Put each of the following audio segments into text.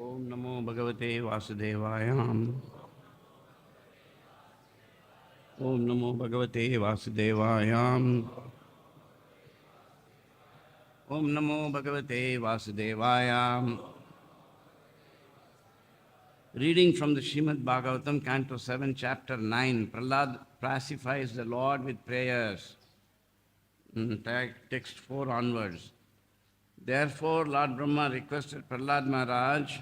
Om Namo Bhagavate Vasudevaya. Om Namo Bhagavate Vasudevaya. Om Namo Bhagavate Vasudevaya. Reading from the Srimad Bhagavatam, Canto 7, Chapter 9, Prahlad pacifies the Lord with prayers. Text 4 onwards. Therefore, Lord Brahma requested Prahlad Maharaj,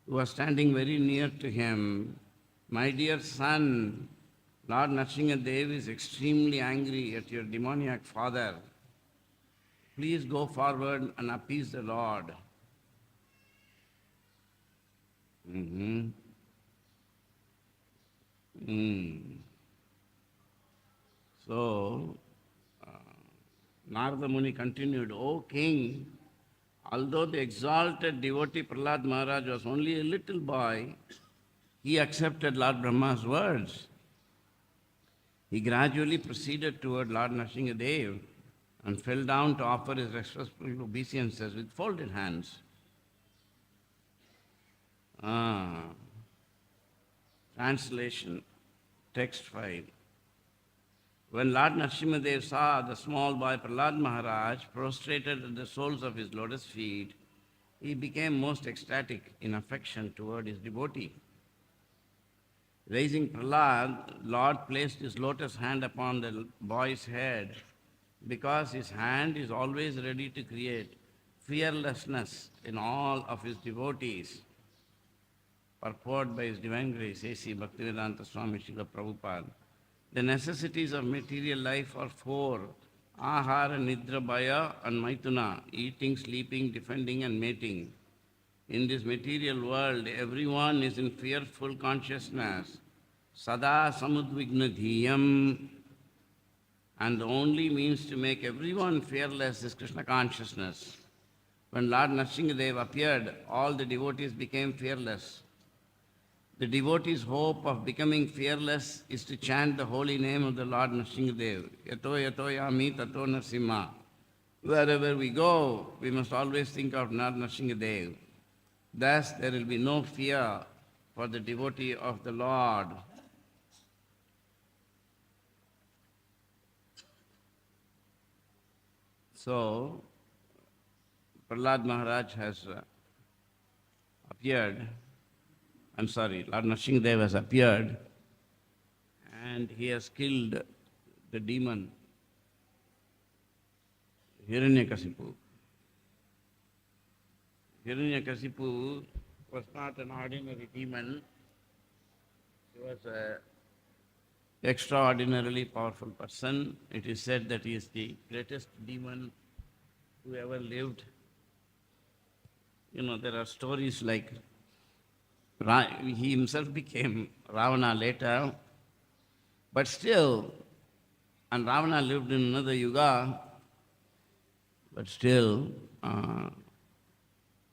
who was standing very near to him, "My dear son, Lord Nrsimha Dev is extremely angry at your demoniac father. Please go forward and appease the Lord." Mhm. Mm. So, Narada Muni continued, "O king, although the exalted devotee Prahlad Maharaj was only a little boy, he accepted Lord Brahma's words. He gradually proceeded toward Lord Nrsimha Dev and fell down to offer his respectful obeisances with folded hands." Translation, text 5. When Lord Nrsimha Dev saw the small boy Prahlad Maharaj prostrated at the soles of his lotus feet, he became most ecstatic in affection toward his devotee. Raising Prahlad, Lord placed his lotus hand upon the boy's head because his hand is always ready to create fearlessness in all of his devotees. Purport by His Divine Grace, A.C. Bhaktivedanta Swami Srila Prabhupada. The necessities of material life are four: ahara, nidra, bhaya, and maituna, eating, sleeping, defending, and mating. In this material world, everyone is in fearful consciousness, sada samudvigna dhiyam, and the only means to make everyone fearless is Krishna consciousness. When Lord Nrsimha Dev appeared, all the devotees became fearless. The devotee's hope of becoming fearless is to chant the holy name of the Lord Nrsimha Dev. Yato yato yami tato Nrsimha. Wherever we go, we must always think of Lord Nrsimha Dev. Thus, there will be no fear for the devotee of the Lord. So, Prahlad Maharaj has appeared. Lord Nrsimha Dev has appeared and he has killed the demon Hiranyakasipu. Hiranyakasipu was not an ordinary demon. He was an extraordinarily powerful person. It is said that he is the greatest demon who ever lived. There are stories like he himself became Ravana later, but still, and Ravana lived in another yuga, but still,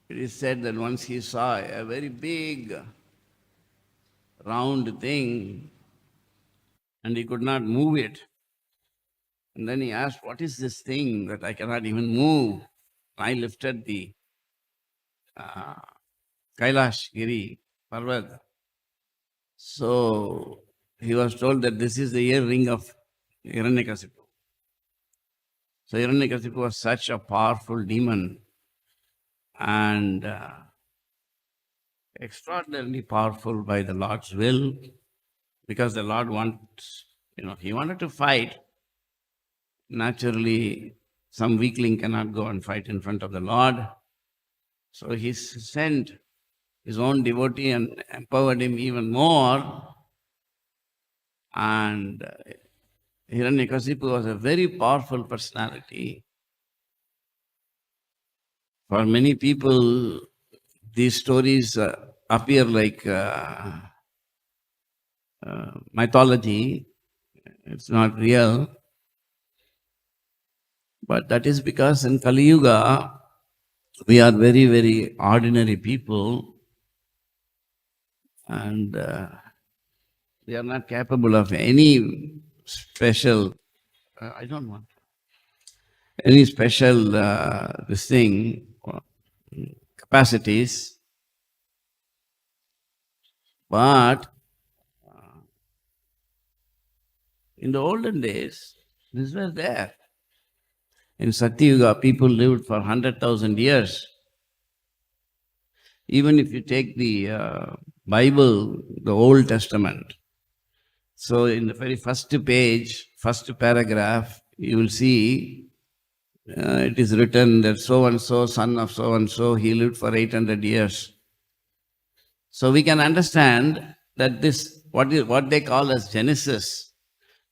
it is said that once he saw a very big, round thing, and he could not move it. And then he asked, "What is this thing that I cannot even move?" I lifted the Kailash Giri Parvat. So he was told that this is the earring of Hiranyakasipu. So Hiranyakasipu was such a powerful demon and extraordinarily powerful by the Lord's will, because the Lord he wanted to fight. Naturally, some weakling cannot go and fight in front of the Lord. So he sent his own devotee and empowered him even more. And Hiranyakasipu was a very powerful personality. For many people, these stories appear like mythology. It's not real. But that is because in Kali Yuga, we are very, very ordinary people, and we are not capable of any special, I don't want, any special capacities. But in the olden days, these were there. In Satyuga, people lived for 100,000 years. Even if you take the Bible, the Old Testament, so in the very first page, first paragraph, you will see it is written that so and so, son of so and so, he lived for 800 years. So we can understand that this, what they call as Genesis,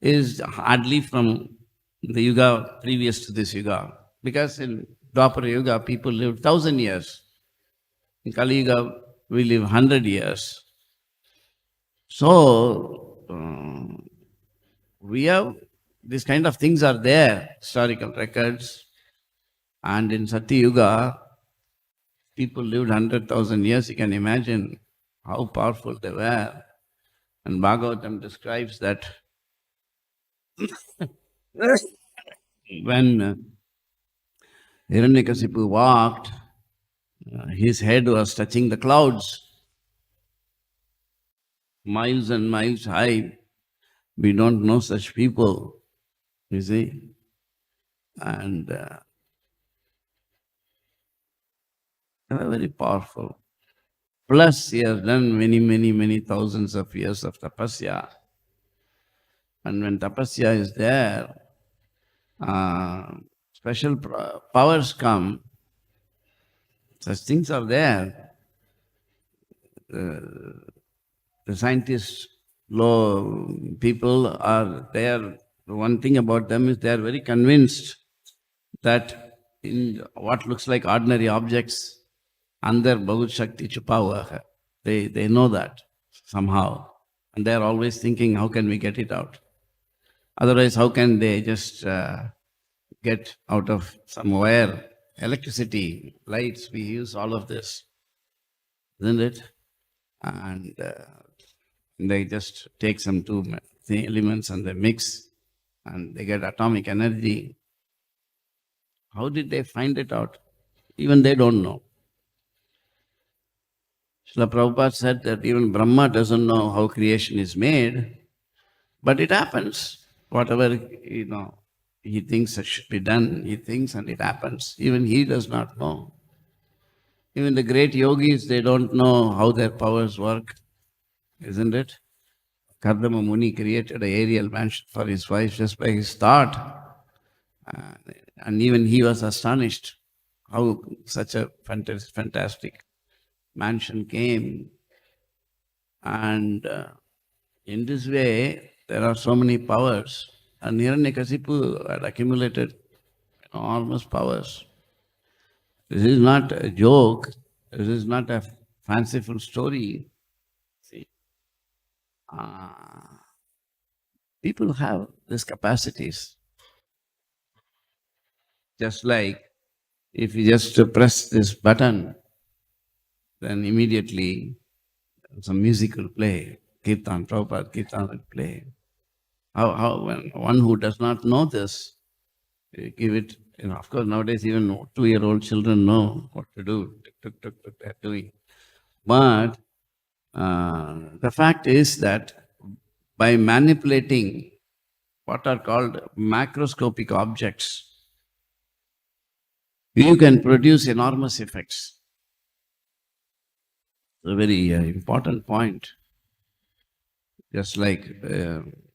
is hardly from the Yuga previous to this Yuga. Because in Dwapara Yuga, people lived 1,000 years. In Kali Yuga, we live 100 years. So, we have, these kind of things are there, historical records. And in Satya Yuga, people lived 100,000 years. You can imagine how powerful they were. And Bhagavatam describes that when Hiranyakasipu walked, his head was touching the clouds, miles and miles high. We don't know such people, you see. And they were very powerful. Plus, he has done many, many, many thousands of years of tapasya. And when tapasya is there, special powers come. Such things are there. The scientists, law people are there. One thing about them is they are very convinced that in what looks like ordinary objects, andar bahut shakti chupa hua hai. They know that somehow. And they are always thinking, how can we get it out? Otherwise, how can they just get out of some wire? Electricity, lights, we use all of this, isn't it? And they just take some two elements and they mix and they get atomic energy. How did they find it out? Even they don't know. Srila Prabhupada said that even Brahma doesn't know how creation is made, but it happens. Whatever, he thinks it should be done, he thinks and it happens. Even he does not know. Even the great yogis, they don't know how their powers work, isn't it? Kardama Muni created an aerial mansion for his wife just by his thought. And even he was astonished how such a fantastic mansion came. And in this way, there are so many powers. And Hiranyakasipu had accumulated enormous powers. This is not a joke. This is not a fanciful story. See, people have these capacities. Just like if you just press this button, then immediately some music will play. Kirtan, Prabhupada Kirtan will play. How when one who does not know this, you give it, of course nowadays even 2-year-old children know what to do. Tuk, tuk, tuk, they're doing. But the fact is that by manipulating what are called macroscopic objects, you can produce enormous effects. It's a very important point. Just like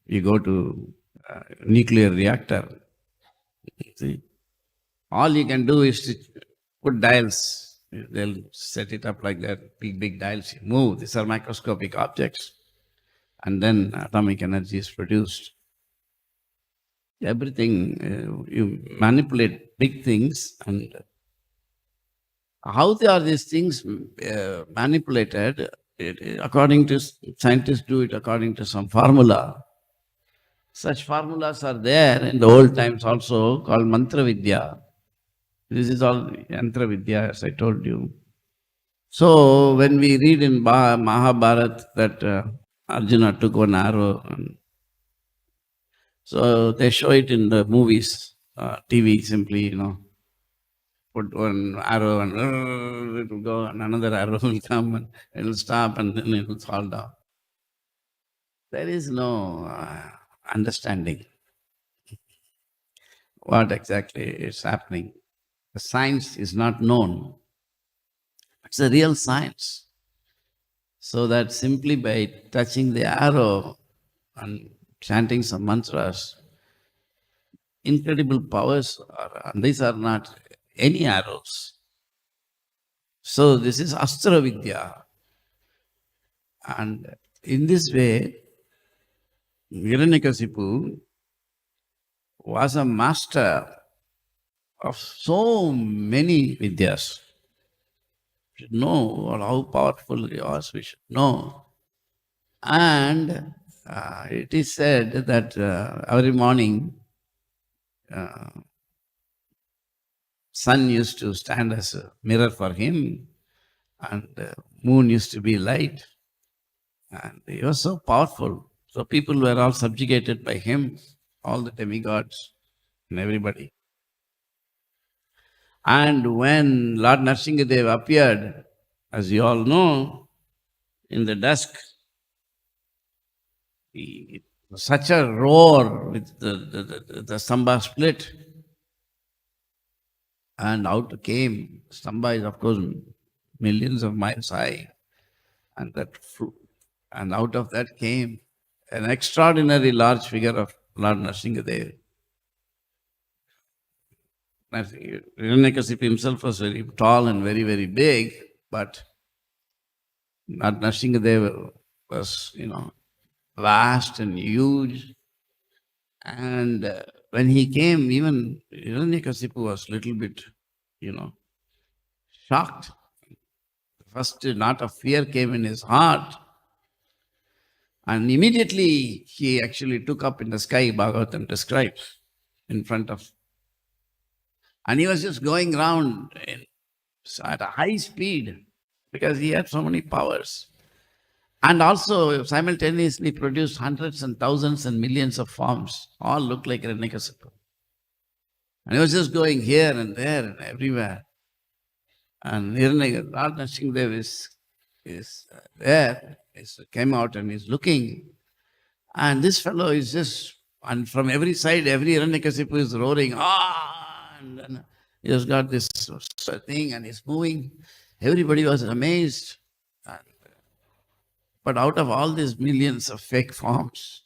you go to nuclear reactor, see, all you can do is to put dials. They'll set it up like that, big dials. You move. These are microscopic objects. And then atomic energy is produced. Everything, you manipulate big things. And how are these things manipulated? According to scientists, do it according to some formula. Such formulas are there in the old times also, called mantra vidya. This is all yantra vidya, as I told you. So when we read in Mahabharata that Arjuna took one arrow, so they show it in the movies, TV simply, put one arrow and it will go, and another arrow will come and it will stop and then it will fall down. There is no understanding what exactly is happening. The science is not known. It's a real science. So that simply by touching the arrow and chanting some mantras, incredible powers are, and these are not any arrows. So this is Astra Vidya. And in this way, Hiranyakasipu was a master of so many vidyas. We should know how powerful he was, we should know. And it is said that every morning sun used to stand as a mirror for him, and moon used to be light. And he was so powerful. So people were all subjugated by him, all the demigods and everybody. And when Lord Nrsimha appeared, as you all know, in the dusk, it was such a roar with the Samba split. And out came, Samba is of course millions of miles high, and and out of that came an extraordinary large figure of Lord Nrsimha. Hiranyakasipu himself was very tall and very, very big, but Lord Nrsimha was, vast and huge. And when he came, even Hiranyakasipu was a little bit, you know, shocked. First, knot of fear came in his heart. And immediately he actually took up in the sky, Bhagavatam describes, in front of. And he was just going round at a high speed because he had so many powers. And also simultaneously produced hundreds and thousands and millions of forms, all look like Hiranyakasipu. And he was just going here and there and everywhere. And Lord Nrsimha is there, came out and is looking. And this fellow is just, and from every side, every Hiranyakasipu is roaring, and then he has got this thing and he's moving. Everybody was amazed. But out of all these millions of fake forms,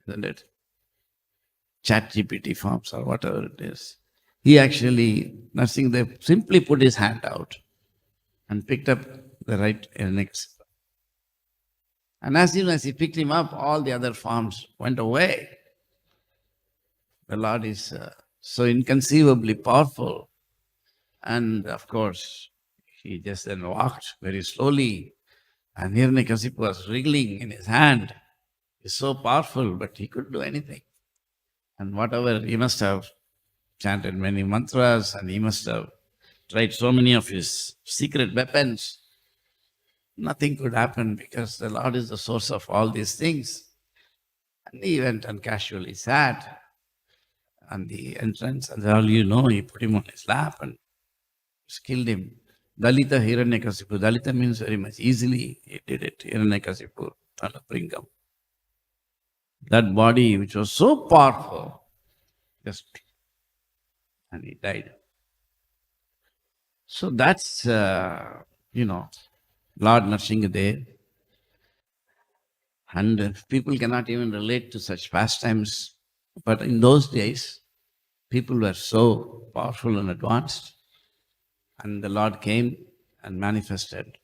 isn't it? Chat GPT forms or whatever it is. He actually, Nrsimha simply put his hand out and picked up the right Hiranyakasipu. And as soon as he picked him up, all the other forms went away. The Lord is so inconceivably powerful. And of course, he just then walked very slowly. And Hiranyakasipu was wriggling in his hand. He's so powerful, but he couldn't do anything. And whatever, he must have chanted many mantras and he must have tried so many of his secret weapons. Nothing could happen because the Lord is the source of all these things. And he went and casually sat on the entrance, and all you know, he put him on his lap and killed him. Dalita Hiranyakasipu. Dalita means very much easily he did it. Hiranyakasipu, Talapringam. That body which was so powerful, just, and he died. So that's, Lord Nrsimha. And people cannot even relate to such pastimes. But in those days, people were so powerful and advanced. And the Lord came and manifested.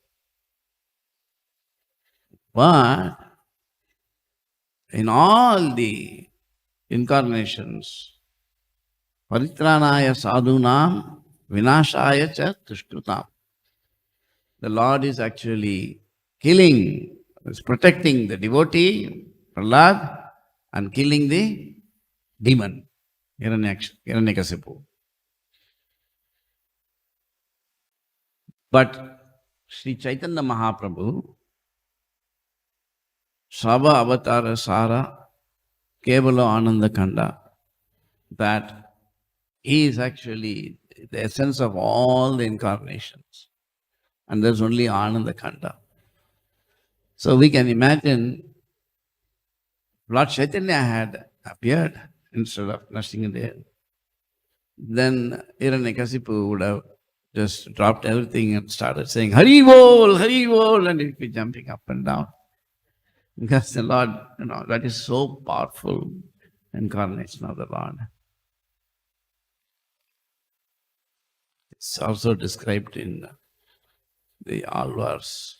But in all the incarnations, Paritranaya sadhunam vinashaya cha tushkrutam. The Lord is actually killing, is protecting the devotee, Prahlad, and killing the demon, Hiranyakasipu. But Sri Chaitanya Mahaprabhu, Saba Avatara Sara, Kevala Ananda Kanda, that he is actually the essence of all the incarnations. And there's only Ananda Kanda. So we can imagine Lord Chaitanya had appeared instead of Nrsimha, then Hiranyakasipu would have just dropped everything and started saying, Hari Hari Bol, and he'd be jumping up and down. Because the Lord, that is so powerful incarnation of the Lord. It's also described in the Alvar's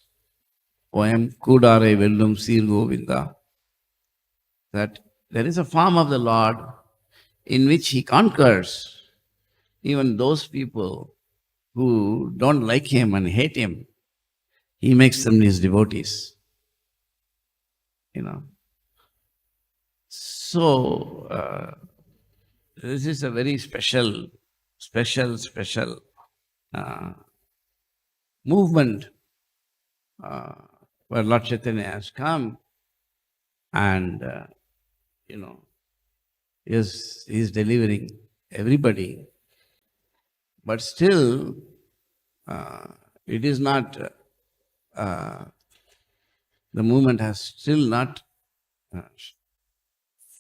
poem, Kudare Vellum Sir Govinda, that there is a form of the Lord in which he conquers even those people who don't like him and hate him. He makes them his devotees. So, this is a very special uh, movement where Lord Chaitanya has come and, is delivering everybody. But still, it is not, the movement has still not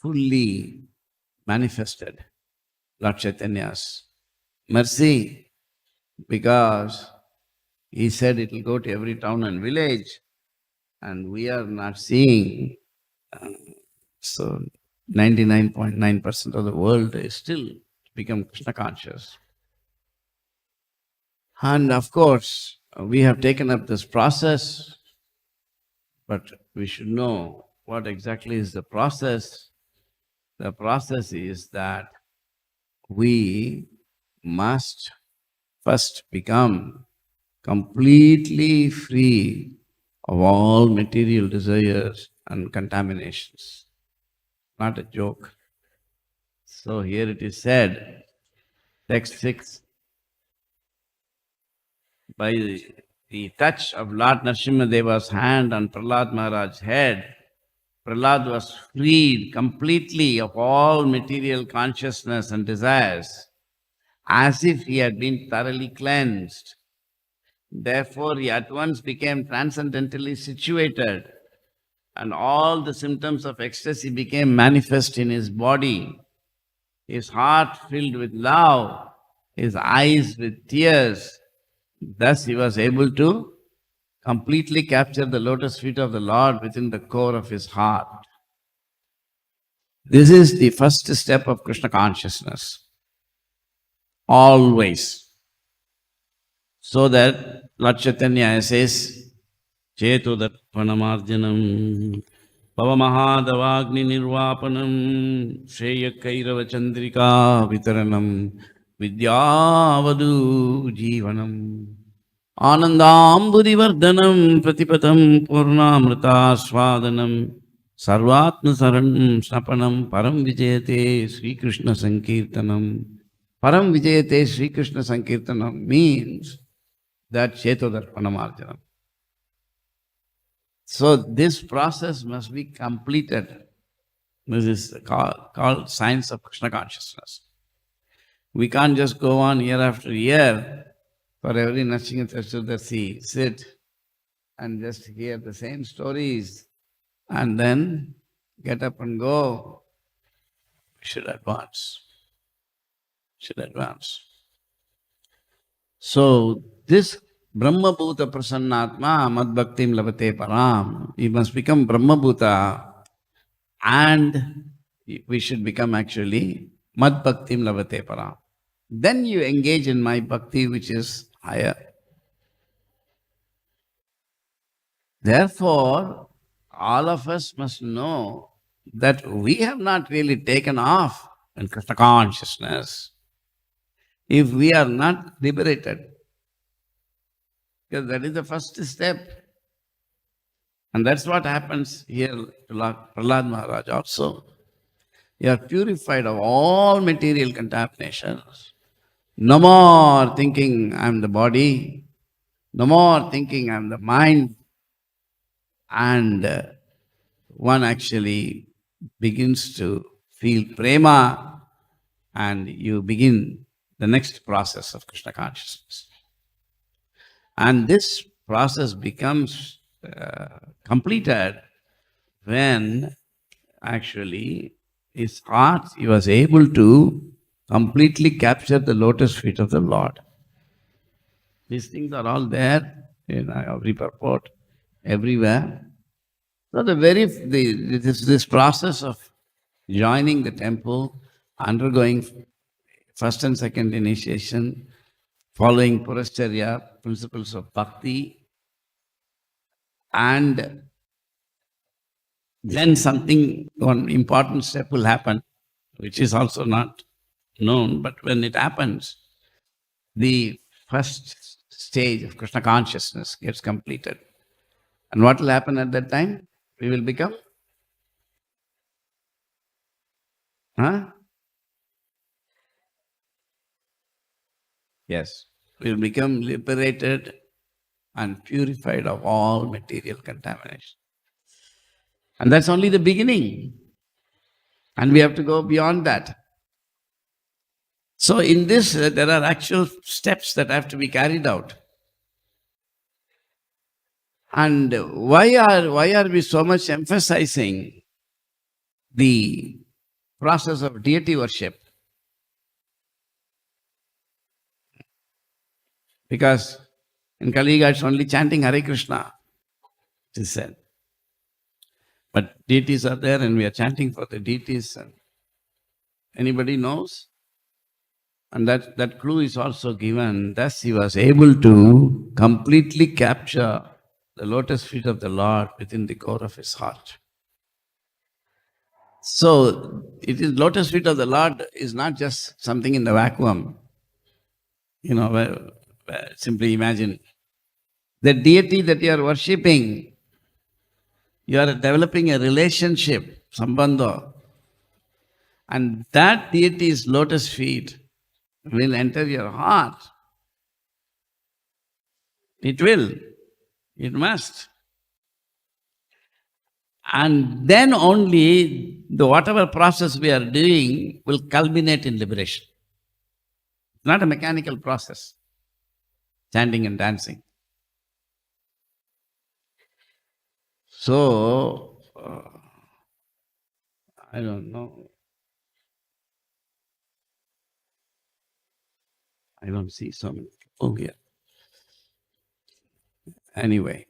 fully manifested Lord Chaitanya's mercy, because he said it will go to every town and village, and we are not seeing. So 99.9% of the world is still become Krishna conscious. And of course, we have taken up this process, but we should know what exactly is the process. The process is that we must first become completely free of all material desires and contaminations. Not a joke. So here it is said, text 6, by the touch of Lord Nrsimha Deva's hand on Prahlad Maharaj's head, Prahlad was freed completely of all material consciousness and desires, as if he had been thoroughly cleansed. Therefore, he at once became transcendentally situated, and all the symptoms of ecstasy became manifest in his body. His heart filled with love, his eyes with tears. Thus, he was able to completely capture the lotus feet of the Lord within the core of his heart. This is the first step of Krishna consciousness. Always. So that Lord Chaitanya says, Cheto Darpanamarjanam Pavamahadavagni Nirvapanam Shreya Kairava Chandrika Vitaranam Vidyavadu Jivanam Anandambudivardhanam Pratipatam Purnamrita Swadanam Sarvatma Saran Snapanam Param Vijayate Sri Krishna Sankirtanam. Param Vijayate Sri Krishna Sankirtanam means that Chetodarpanamarjanam. So this process must be completed. This is called science of Krishna consciousness. We can't just go on year after year for every Nrsimha Chaturdashi, sit and just hear the same stories and then get up and go. We should advance. So this Brahma Bhuta Prasannatma Mad Bhaktim Lavate Param. You must become Brahma Bhuta, and we should become actually Mad Bhaktim Lavate Param. Then you engage in my bhakti, which is higher. Therefore, all of us must know that we have not really taken off in Krishna consciousness if we are not liberated. Because that is the first step. And that's what happens here to Prahlad Maharaj also. You are purified of all material contaminations. No more thinking I am the body. No more thinking I am the mind. And one actually begins to feel prema, and you begin the next process of Krishna consciousness. And this process becomes completed when actually, his heart, he was able to completely capture the lotus feet of the Lord. These things are all there in every purport, everywhere. So this process of joining the temple, undergoing first and second initiation, following Purashcharya, principles of bhakti, and then something, one important step will happen, which is also not known, but when it happens, the first stage of Krishna consciousness gets completed. And what will happen at that time? We will become, huh? Yes, we will become liberated and purified of all material contamination. And that's only the beginning. And we have to go beyond that. So in this, there are actual steps that have to be carried out. And why are we so much emphasizing the process of deity worship? Because in Kali Yuga, it's only chanting Hare Krishna, it is said. But deities are there and we are chanting for the deities. And anybody knows? And that clue is also given. Thus, he was able to completely capture the lotus feet of the Lord within the core of his heart. So, it is lotus feet of the Lord is not just something in the vacuum. Where simply imagine the deity that you are worshipping, you are developing a relationship, sambandha, and that deity's lotus feet will enter your heart. It will. It must. And then only whatever process we are doing will culminate in liberation. It's not a mechanical process, chanting and dancing. So, I don't know. I don't see so many people here. Anyway,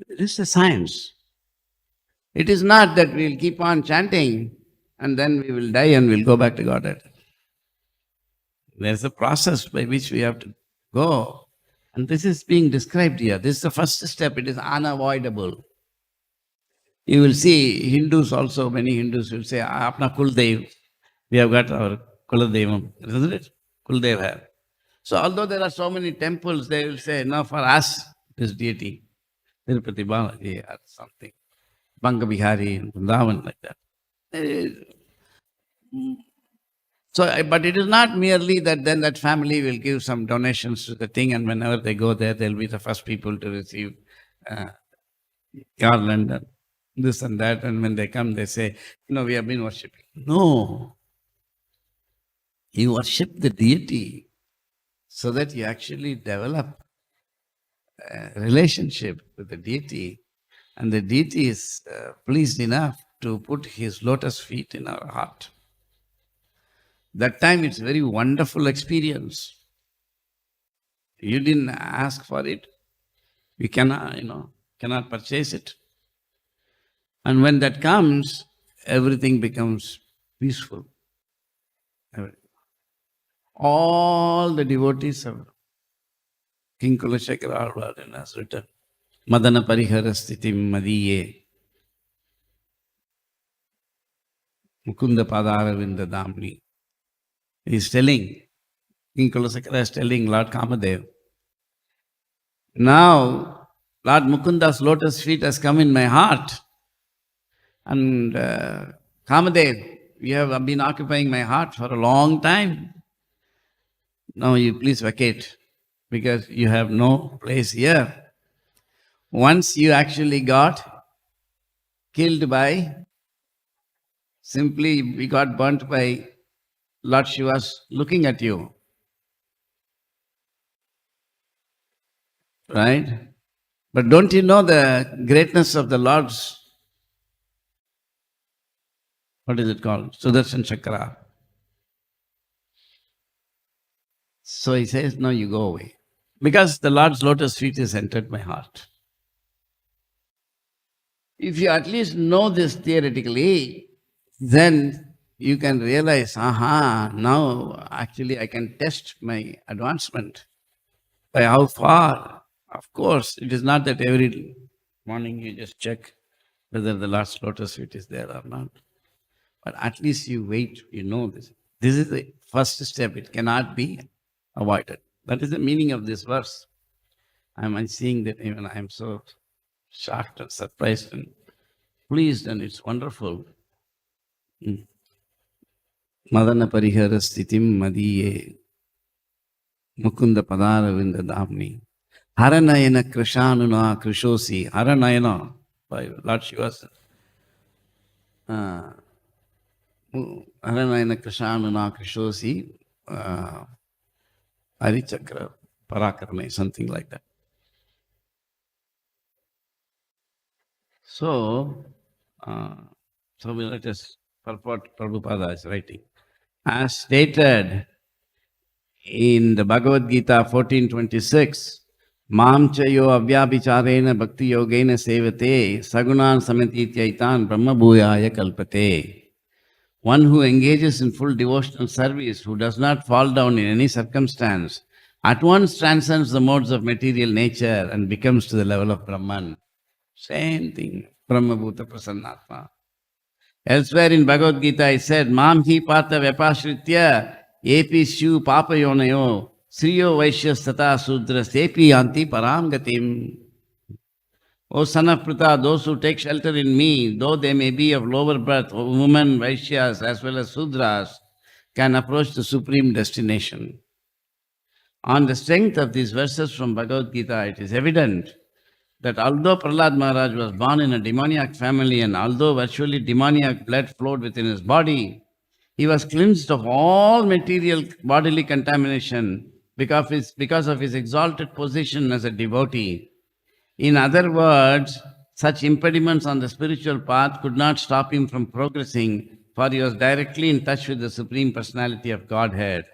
this is a science. It is not that we'll keep on chanting and then we will die and we'll go back to Godhead. There's a process by which we have to go. And this is being described here. This is the first step. It is unavoidable. You will see Hindus also, many Hindus will say, Apna Kuldev. We have got our Kuladevam, isn't it? Kuldev have. So although there are so many temples, they will say, no, for us, this deity, Tirupati Balaji or something, Banga Bihari and Vrindavan, like that. But it is not merely that then that family will give some donations to the thing, and whenever they go there, they'll be the first people to receive garland and this and that. And when they come, they say, we have been worshipping. No. You worship the deity so that you actually develop a relationship with the deity, and the deity is pleased enough to put his lotus feet in our heart. That time it's a very wonderful experience. You didn't ask for it. You cannot purchase it. And when that comes, everything becomes peaceful. All the devotees have, King Kulashekara Alvaran has written, Madana Parihara Sthitim Madiye Mukunda Padara Vinda Damni. He is telling, King Kulashekara is telling Lord Kamadev, now Lord Mukunda's lotus feet has come in my heart. And Kamadev, you have been occupying my heart for a long time. Now you please vacate, because you have no place here. Once you actually got killed by, simply we got burnt by Lord Shiva's looking at you. Right? But don't you know the greatness of the Lord's What is it called? Sudarshan Chakra. So he says, no, you go away. Because the Lord's lotus feet has entered my heart. If you at least know this theoretically, then you can realize, aha, now actually I can test my advancement. By how far? Of course, it is not that every morning you just check whether the Lord's lotus feet is there or not. But at least you wait, you know this. This is the first step. It cannot be avoided. That is the meaning of this verse. I'm seeing that even I am so shocked and surprised and pleased, and it's wonderful. Madana parihara sthitim madiye mukunda padara vindadamni haranayana krishanuna krishosi haranayana by Lord Shiva's haranayana krishanuna krishosi harichakra parakarane, something like that. So, let us purport Prabhupada is writing. As stated in the Bhagavad Gita 14:26, Mam chayo avyabhicharena bhakti yogena sevate sagunan samatityaitan brahma bhuyaya kalpate. One who engages in full devotional service, who does not fall down in any circumstance, at once transcends the modes of material nature and becomes to the level of Brahman. Same thing, Brahma Bhuta Prasannatma. Elsewhere in Bhagavad Gita, it said, Mam hi partha vyapashritya epi shu papayonayo sriyo vaishyas tata sudras epi anti param gatim. O son of Pritha, those who take shelter in me, though they may be of lower birth, women, Vaishyas, as well as Sudras, can approach the supreme destination. On the strength of these verses from Bhagavad Gita, it is evident that although Prahlad Maharaj was born in a demoniac family and although virtually demoniac blood flowed within his body, he was cleansed of all material bodily contamination because of his exalted position as a devotee. In other words, such impediments on the spiritual path could not stop him from progressing, for he was directly in touch with the Supreme Personality of Godhead.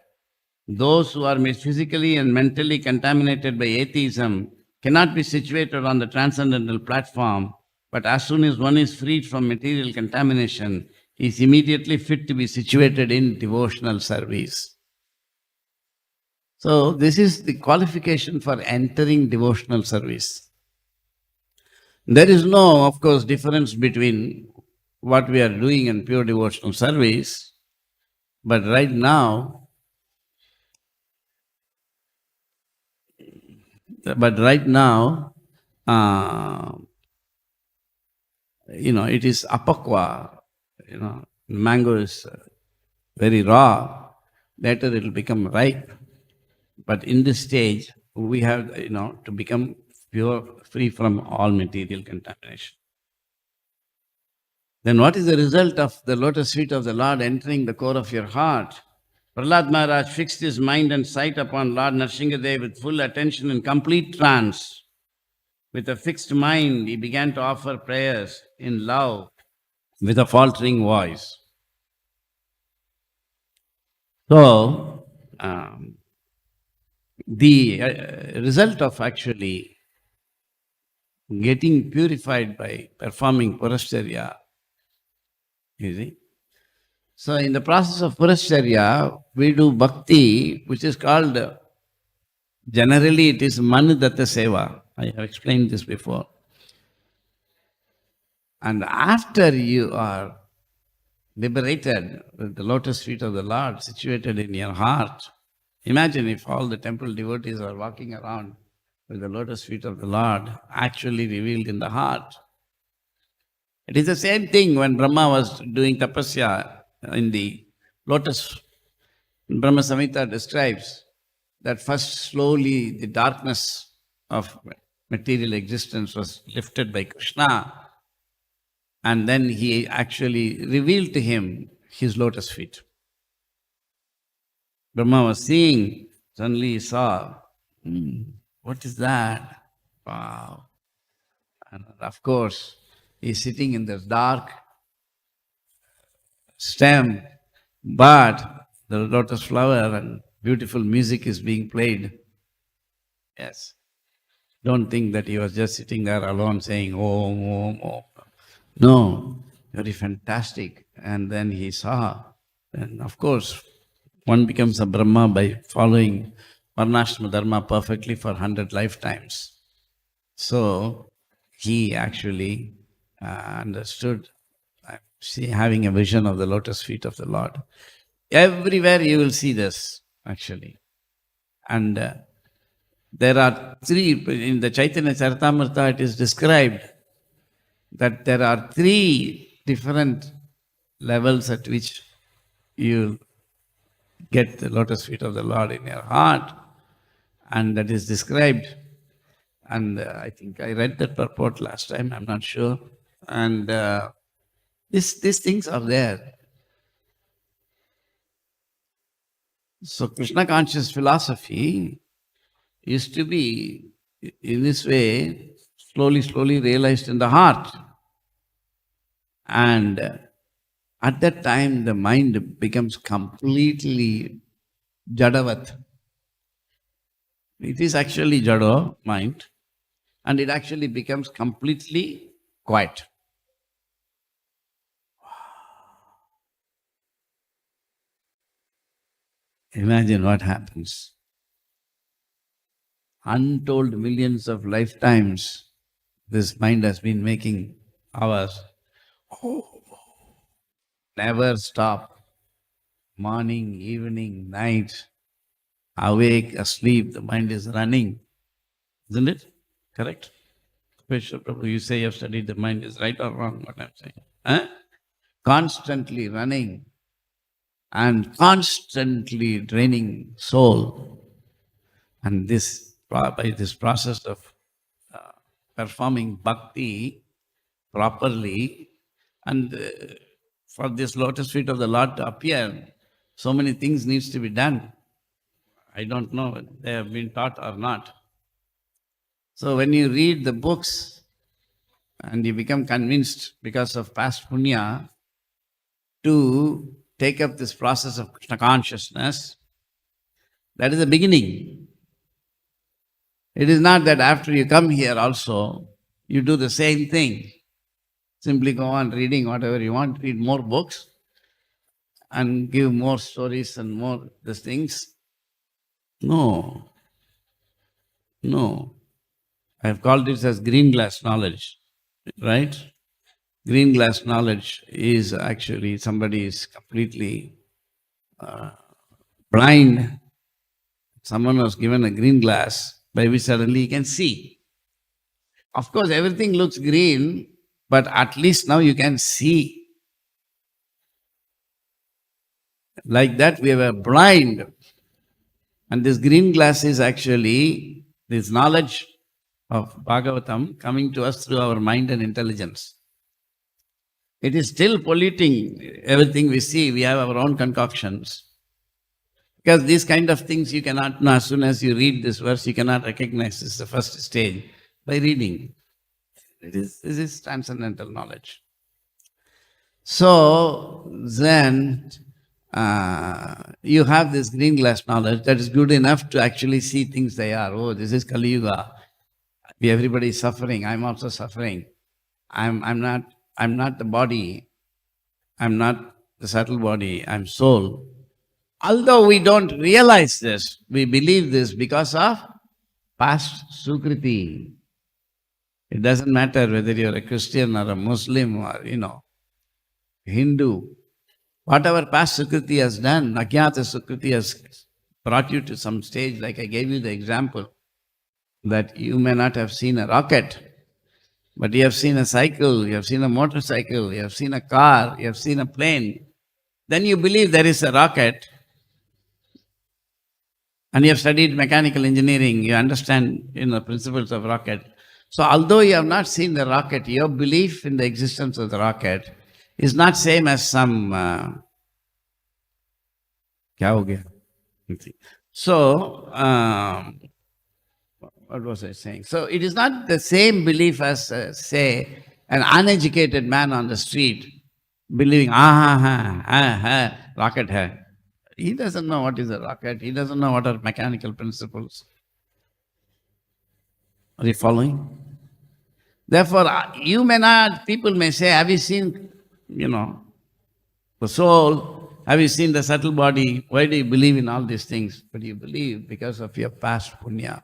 Those who are physically and mentally contaminated by atheism cannot be situated on the transcendental platform, but as soon as one is freed from material contamination, he is immediately fit to be situated in devotional service. So, this is the qualification for entering devotional service. There is no, of course, difference between what we are doing in pure devotional service, but right now, it is apakwa, mango is very raw, later it will become ripe. But in this stage, we have, to become pure, free from all material contamination. Then what is the result of the lotus feet of the Lord entering the core of your heart? Prahlad Maharaj fixed his mind and sight upon Lord Nrsimha with full attention and complete trance. With a fixed mind, he began to offer prayers in love with a faltering voice. So, the result of actually getting purified by performing Purashcharya, you see. So, in the process of Purashcharya, we do bhakti, which is called, generally it is Manadatta Seva. I have explained this before. And after you are liberated with the lotus feet of the Lord situated in your heart, imagine if all the temple devotees are walking around with the lotus feet of the Lord actually revealed in the heart. It is the same thing when Brahma was doing tapasya in the lotus. Brahma Samhita describes that first slowly the darkness of material existence was lifted by Krishna, and then he actually revealed to him his lotus feet. Brahma was seeing, suddenly he saw, what is that? Wow. And of course, he's sitting in this dark stem, but the lotus flower and beautiful music is being played. Yes. Don't think that he was just sitting there alone saying, Om, Om, Om. No, very fantastic. And then he saw, and of course, one becomes a Brahma by following Varnashrama Dharma perfectly for 100 lifetimes. So he actually understood, having a vision of the lotus feet of the Lord. Everywhere you will see this, actually. And there are three, in the Chaitanya Charitamrita, it is described that there are three different levels at which you get the lotus feet of the Lord in your heart, and that is described. And I think I read that purport last time, I'm not sure. And these things are there. So Krishna conscious philosophy is to be, in this way, slowly realized in the heart. And at that time, the mind becomes completely jadavat. It is actually jado, mind, and it actually becomes completely quiet. Imagine what happens. Untold millions of lifetimes this mind has been making hours. Never stop. Morning, evening, night, awake, asleep, the mind is running. Isn't it? Correct? Prabhu, you say you have studied the mind, is right or wrong what I'm saying? Huh? Constantly running and constantly draining soul. And this, by this process of performing bhakti properly, and for this lotus feet of the Lord to appear, so many things needs to be done. I don't know whether they have been taught or not. So when you read the books and you become convinced because of past punya to take up this process of Krishna consciousness, that is the beginning. It is not that after you come here also, you do the same thing. Simply go on reading whatever you want, read more books and give more stories and more these things. No. I have called this as green glass knowledge, right? Green glass knowledge is actually somebody is completely blind. Someone was given a green glass by which suddenly he can see. Of course, everything looks green, but at least now you can see. Like that, we were blind. And this green glass is actually this knowledge of Bhagavatam coming to us through our mind and intelligence. It is still polluting everything we see. We have our own concoctions. Because these kind of things you cannot know. As soon as you read this verse, you cannot recognize this is the first stage by reading. This is transcendental knowledge. So then you have this green glass knowledge that is good enough to actually see things they are. Oh, this is Kali Yuga. Everybody is suffering. I'm also suffering. I'm not the body. I'm not the subtle body. I'm soul. Although we don't realize this, we believe this because of past sukriti. It doesn't matter whether you're a Christian or a Muslim or, Hindu. Whatever past sukriti has done, Agyata sukriti has brought you to some stage, like I gave you the example, that you may not have seen a rocket, but you have seen a cycle, you have seen a motorcycle, you have seen a car, you have seen a plane. Then you believe there is a rocket, and you have studied mechanical engineering, you understand principles of rocket. So although you have not seen the rocket, your belief in the existence of the rocket is not same as some kya ho gaya? So what was I saying? So it is not the same belief as say an uneducated man on the street believing, rocket hai. He doesn't know what is a rocket. He doesn't know what are mechanical principles. Are you following? Therefore, you may not, people may say, have you seen, the soul? Have you seen the subtle body? Why do you believe in all these things? But you believe because of your past punya.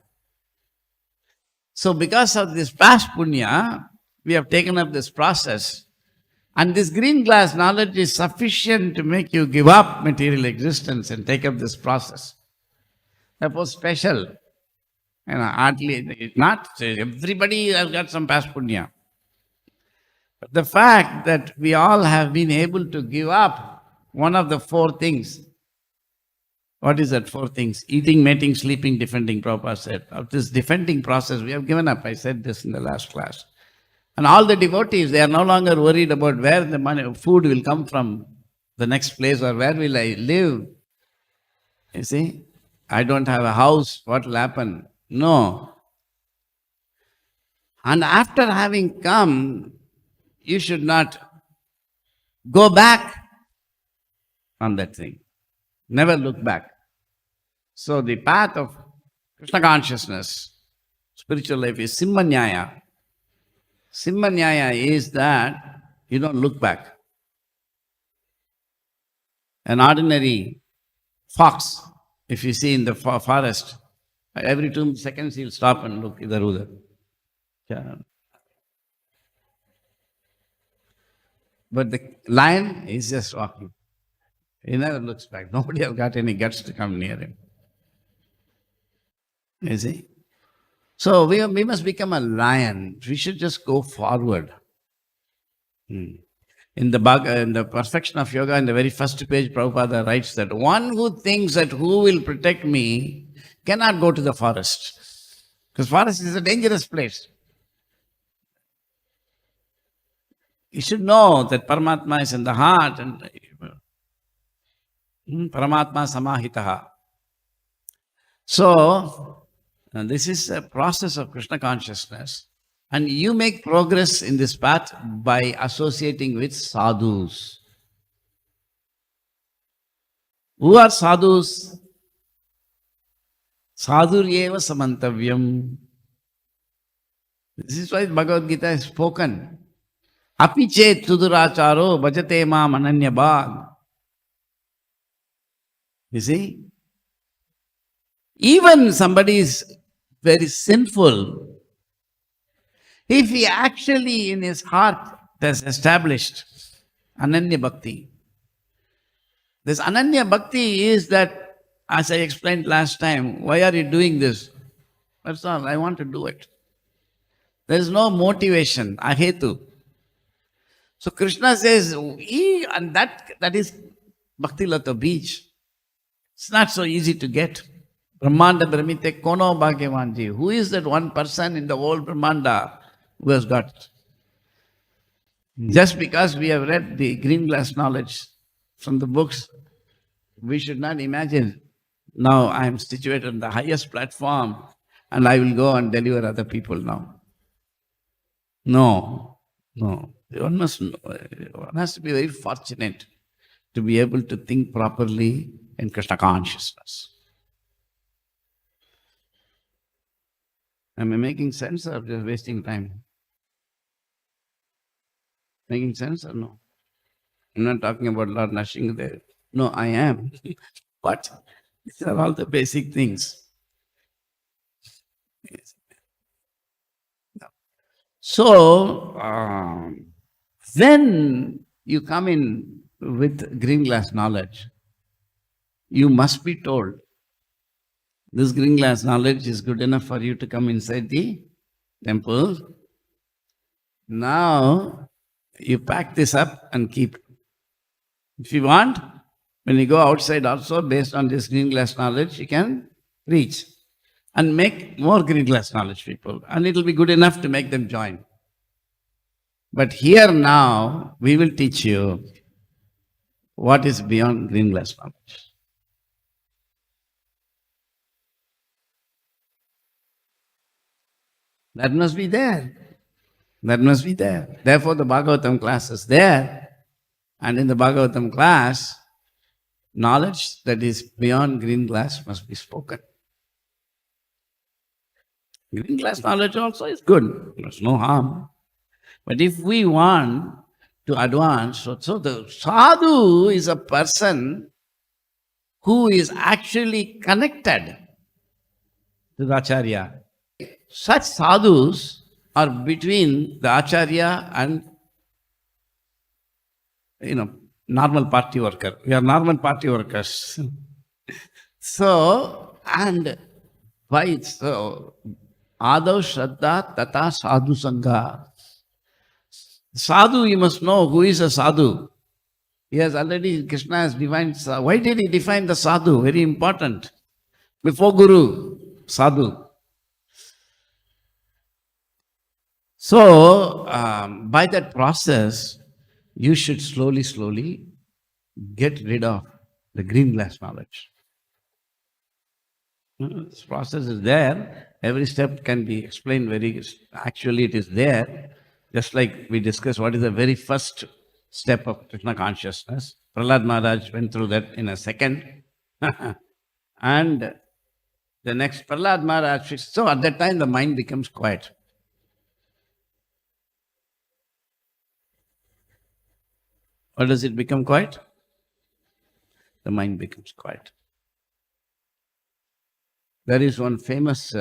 So because of this past punya, we have taken up this process. And this green glass knowledge is sufficient to make you give up material existence and take up this process. Therefore, special. Hardly, not everybody has got some past punya. But the fact that we all have been able to give up one of the four things. What is that four things? Eating, mating, sleeping, defending, Prabhupada said. Of this defending process, we have given up. I said this in the last class. And all the devotees, they are no longer worried about where the money, food will come from, the next place, or where will I live. You see, I don't have a house, what will happen? No. And after having come, you should not go back on that thing. Never look back. So the path of Krishna consciousness, spiritual life is Simhanyaya. Simhanyaya is that you don't look back. An ordinary fox, if you see in the forest, every 2 seconds he'll stop and look idhar udhar. Yeah. But the lion is just walking. He never looks back. Nobody has got any guts to come near him. You see? So we must become a lion. We should just go forward. In the Perfection of Yoga, in the very first page, Prabhupada writes that one who thinks that who will protect me cannot go to the forest. Because forest is a dangerous place. You should know that Paramatma is in the heart and Paramatma samahitaha. So, this is a process of Krishna consciousness. And you make progress in this path by associating with sadhus. Who are sadhus? Sadhuryeva samantavyam. This is why Bhagavad Gita is spoken. Apiche tuduracharo bhajate mam ananyabhag. You see? Even somebody is very sinful, if he actually in his heart has established Ananya Bhakti. This Ananya Bhakti is that, as I explained last time, why are you doing this? That's all, I want to do it. There is no motivation, ahetu. So Krishna says, and that is Bhakti Lata Beach. It's not so easy to get. Brahmanda Brahmite Kono Bhagyavanji. Who is that one person in the whole Brahmanda who has got it? Just because we have read the green glass knowledge from the books, we should not imagine, now I am situated on the highest platform and I will go and deliver other people now. No. One has to be very fortunate to be able to think properly in Krishna consciousness. Am I making sense or just wasting time? Making sense or no? I'm not talking about Lord Nrsimha there. No, I am. But these are all the basic things. Yes. So, when you come in with green glass knowledge, you must be told, this green glass knowledge is good enough for you to come inside the temple. Now, you pack this up and keep. If you want, when you go outside also, based on this green glass knowledge, you can reach and make more green glass knowledge people. And it will be good enough to make them join. But here now, we will teach you what is beyond green glass knowledge. That must be there. That must be there. Therefore, the Bhagavatam class is there And in the Bhagavatam class, knowledge that is beyond green glass must be spoken. Green glass knowledge also is good. There's no harm. But if we want to advance, so the sadhu is a person who is actually connected to the acharya. Such sadhus are between the acharya and normal party worker. We are normal party workers. So, and why so? Adav Shraddha Tata Sadhu Sangha. Sadhu, you must know who is a sadhu. He has already, Krishna has defined. Why did he define the sadhu? Very important. Before Guru, sadhu. So, by that process, you should slowly get rid of the green glass knowledge. This process is there. Every step can be explained actually it is there. Just like we discussed what is the very first step of Krishna consciousness. Prahlad Maharaj went through that in a second. And the next Prahlad Maharaj, so at that time the mind becomes quiet. Or does it become quiet? The mind becomes quiet. There is one famous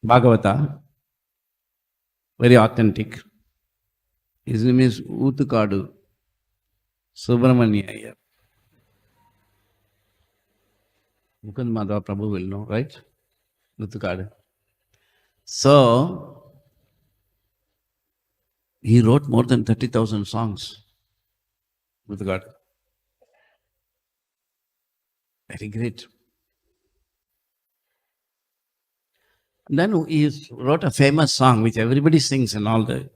Bhagavata, very authentic. His name is Utukadu Subramanya Iyer. Mukund Madhava Prabhu will know, right? Utukadu. So, he wrote more than 30,000 songs. Utukadu. Very great. And then he wrote a famous song which everybody sings in all the.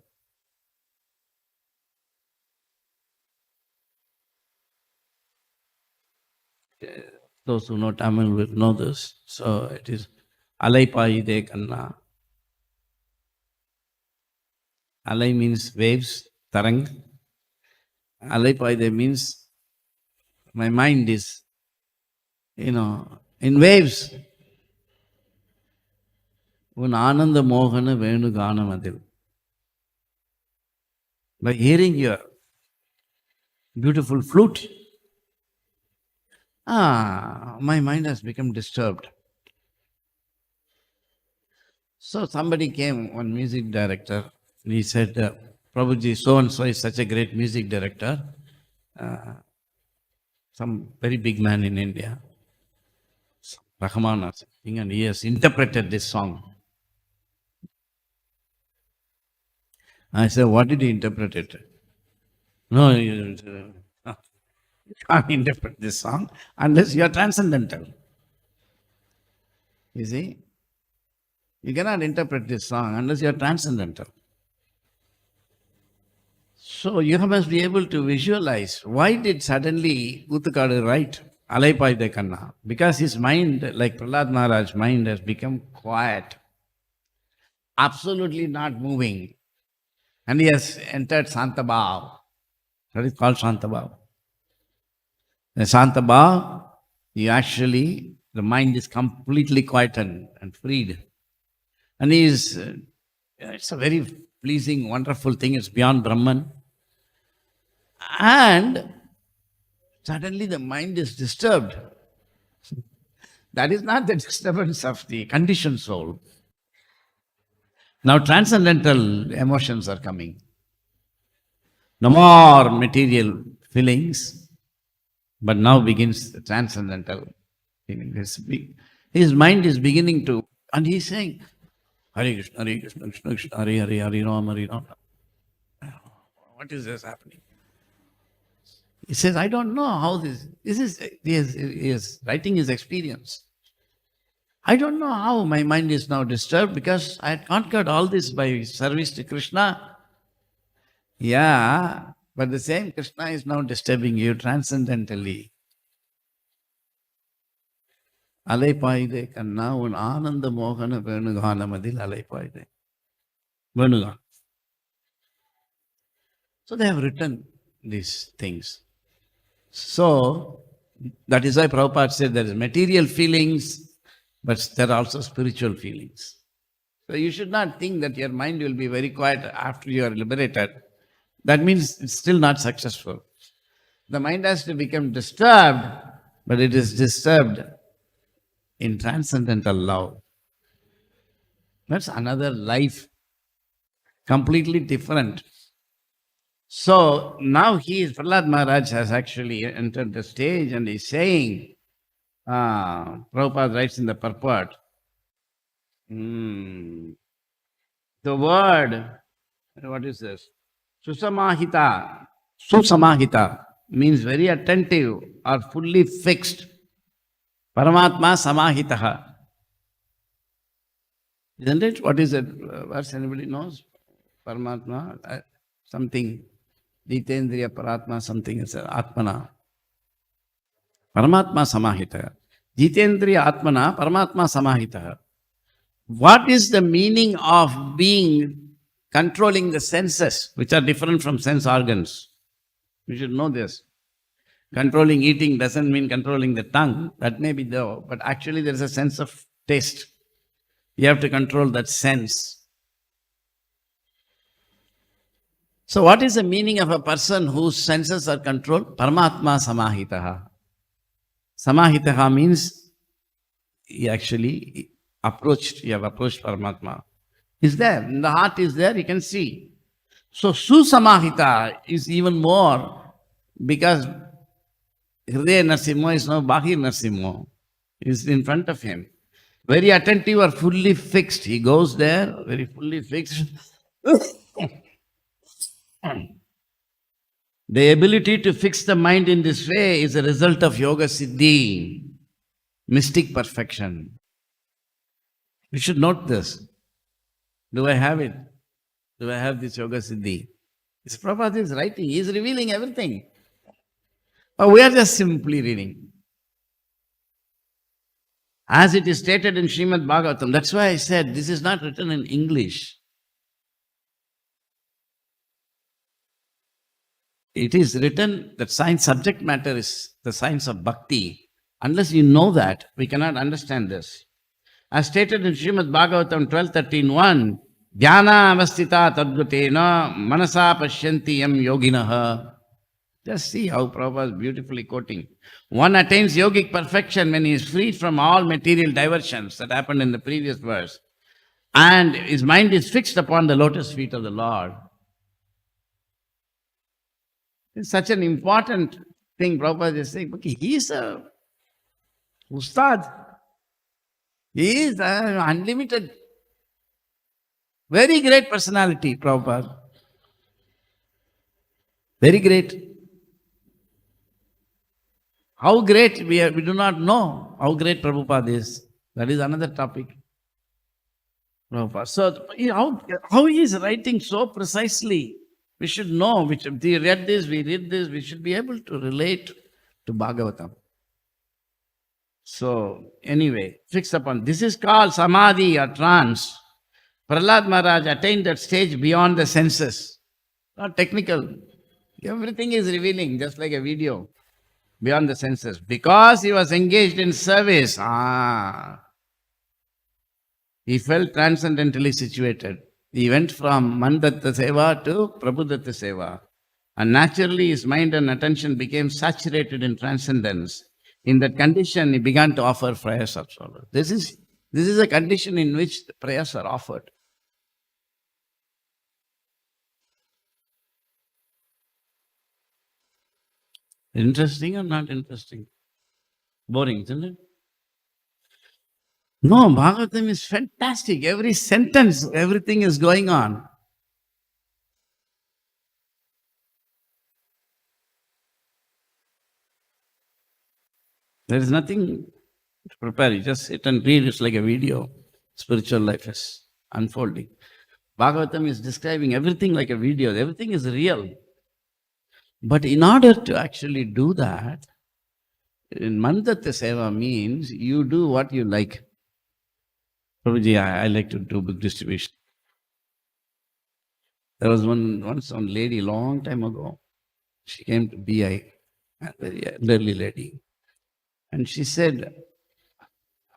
Those who know Tamil will know this. So it is Alai Paide Kanna. Alai means waves, tarang. Alai Paide means my mind is, in waves. Un Ananda Mohana Venu Ganamadil. By hearing your beautiful flute, my mind has become disturbed. So somebody came, one music director, he said, Prabhuji, so-and-so is such a great music director, some very big man in India, Rahman or something, and he has interpreted this song. I said, what did he interpret it? No, you can't interpret this song unless you are transcendental. You see? You cannot interpret this song unless you are transcendental. So you must be able to visualize why did suddenly Utukadu write Alaipai de Kanna? Because his mind, like Prahlad Maharaj's mind, has become quiet, absolutely not moving. And he has entered Santabhav. That is called Santabhav. The Santabhav, the mind is completely quiet and freed. And it's a very pleasing, wonderful thing. It's beyond Brahman. And suddenly the mind is disturbed. That is not the disturbance of the conditioned soul. Now transcendental emotions are coming. No more material feelings, but now begins the transcendental feeling. His mind is beginning to, and he's saying, Hare Krishna, Hare Krishna, Krishna Krishna, Hare Hare, Hare Rama, Hare Rama. What is this happening? He says, I don't know how this is, he is writing his experience. I don't know how my mind is now disturbed because I had conquered all this by service to Krishna. Yeah, but the same Krishna is now disturbing you transcendentally. Alaipaide kanna un ananda mohana venugana madil alaipaide. Venugan. So they have written these things. So that is why Prabhupada said there is material feelings, but there are also spiritual feelings. So you should not think that your mind will be very quiet after you are liberated. That means it's still not successful. The mind has to become disturbed, but it is disturbed in transcendental love. That's another life, completely different. So now Prahlad Maharaj has actually entered the stage and is saying, Prabhupada writes in the purport, the word, what is this? Susamahita. Susamahita means very attentive or fully fixed. Paramatma samahitaha. Isn't it? What is it? Verse anybody knows? Paramatma, something. Jitendriya Paratma, something is Atmana. Paramatma samahita. Jitendriya Atmana, Paramatma samahita. What is the meaning of being controlling the senses, which are different from sense organs? You should know this. Controlling eating doesn't mean controlling the tongue. That may be though, but actually there is a sense of taste. You have to control that sense. So what is the meaning of a person whose senses are controlled? Paramatma samahitaha. Samahitaha means you actually you have approached Paramatma. Is there. The heart is there, you can see. So Susamahita is even more because Hridaya Nrsimha is now Bahir Nrsimha. Is in front of him. Very attentive or fully fixed. He goes there, very fully fixed. The ability to fix the mind in this way is a result of Yoga Siddhi, mystic perfection. We should note this. Do I have it? Do I have this Yoga Siddhi? This Prabhupada is writing, he is revealing everything. But we are just simply reading. As it is stated in Srimad Bhagavatam, that's why I said this is not written in English. It is written that science subject matter is the science of bhakti. Unless you know that, we cannot understand this. As stated in Srimad Bhagavatam 12:13:1, Dhyana avastita tadgutena manasa pashyanti yam yoginaha. Just see how Prabhupada is beautifully quoting. One attains yogic perfection when he is freed from all material diversions that happened in the previous verse. And his mind is fixed upon the lotus feet of the Lord. It's such an important thing Prabhupada is saying. Okay, he is a ustad. He is an unlimited, very great personality, Prabhupada. Very great. How great we do not know how great Prabhupada is. That is another topic. Prabhupada. So how he is writing so precisely. We should know, we read this, we should be able to relate to Bhagavatam. So, anyway, fixed upon, this is called Samadhi or trance. Prahlad Maharaj attained that stage beyond the senses. Not technical. Everything is revealing, just like a video, beyond the senses. Because he was engaged in service, he felt transcendentally situated. He went from Mandatta Seva to Prabhudatta Seva. And naturally his mind and attention became saturated in transcendence. In that condition, he began to offer prayers of sorrow. This is a condition in which the prayers are offered. Interesting or not interesting? Boring, isn't it? No, Bhagavatam is fantastic. Every sentence, everything is going on. There is nothing to prepare. You just sit and read. It's like a video. Spiritual life is unfolding. Bhagavatam is describing everything like a video. Everything is real. But in order to actually do that, in Mandatta Seva means you do what you like. Prabhuji, I like to do book distribution. There was once one lady long time ago. She came to BI, a very elderly lady, and she said,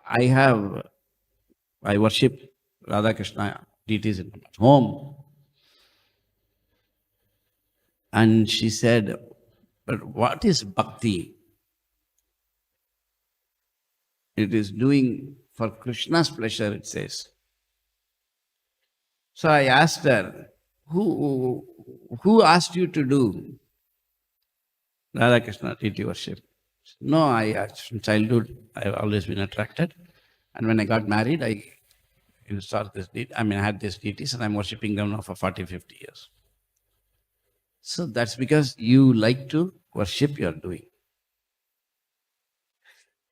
I have, I worship Radha Krishna deities in my home. And she said, but what is bhakti? It is doing for Krishna's pleasure, it says. So I asked her, who asked you to do Radha Krishna deity worship? No, from childhood, I've always been attracted. And when I got married, I installed this deity. I had these deities and I'm worshipping them now for 40, 50 years. So that's because you like to worship, you're doing.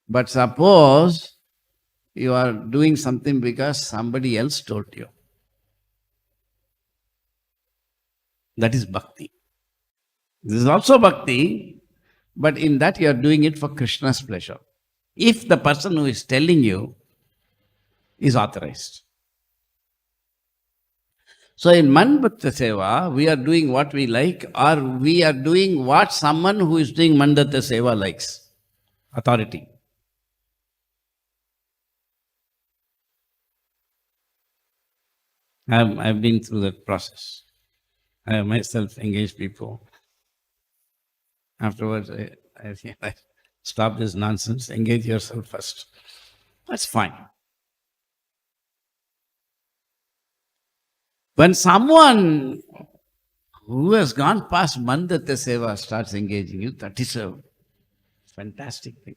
But suppose you are doing something because somebody else told you. That is bhakti. This is also bhakti, but in that you are doing it for Krishna's pleasure. If the person who is telling you is authorized. So in Man Bhakta Seva, we are doing what we like, or we are doing what someone who is doing Man Bhakta Seva likes. Authority. I've been through that process. I have myself engaged people. Afterwards, I stop this nonsense, engage yourself first. That's fine. When someone who has gone past Mandata Seva starts engaging you, that is a fantastic thing.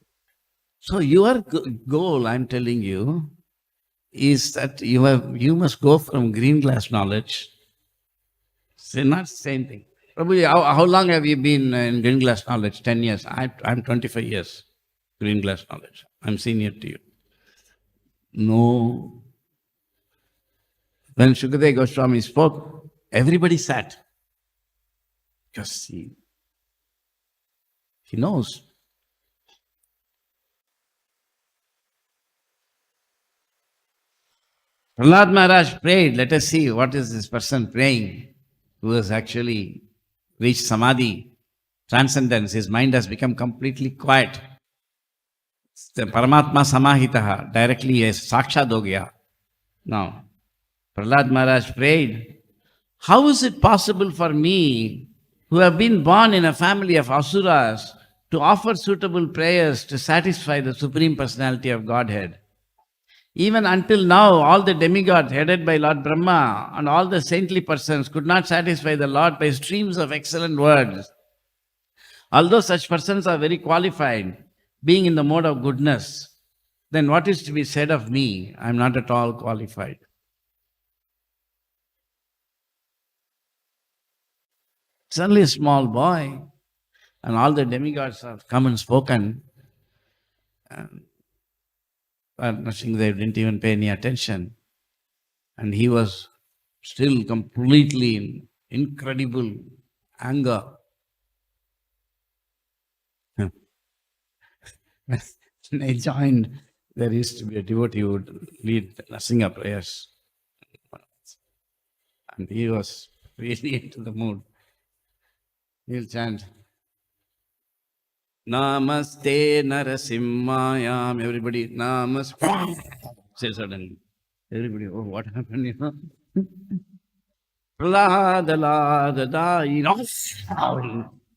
So your goal, I'm telling you, is that you must go from green glass knowledge. It's not the same thing. Probably, how long have you been in green glass knowledge? 10 years. I'm 25 years green glass knowledge. I'm senior to you. No. When Shukadeva Goswami spoke, everybody sat. Because he knows. Prahlad Maharaj prayed. Let us see what is this person praying who has actually reached samadhi, transcendence. His mind has become completely quiet. The Paramatma Samahitaha, directly yes, Sakshad ho gaya. Now, Prahlad Maharaj prayed, how is it possible for me, who have been born in a family of asuras, to offer suitable prayers to satisfy the Supreme Personality of Godhead? Even until now, all the demigods headed by Lord Brahma and all the saintly persons could not satisfy the Lord by streams of excellent words. Although such persons are very qualified, being in the mode of goodness, then what is to be said of me? I am not at all qualified. It's only a small boy, and all the demigods have come and spoken. Lord Nrsimha didn't even pay any attention. And he was still completely in incredible anger. When I joined, there used to be a devotee who would lead Nrsimha prayers. And he was really into the mood. He'll chant, Namaste Narasimhayam. Everybody, Namaste. Say suddenly. Everybody, oh, what happened, you know?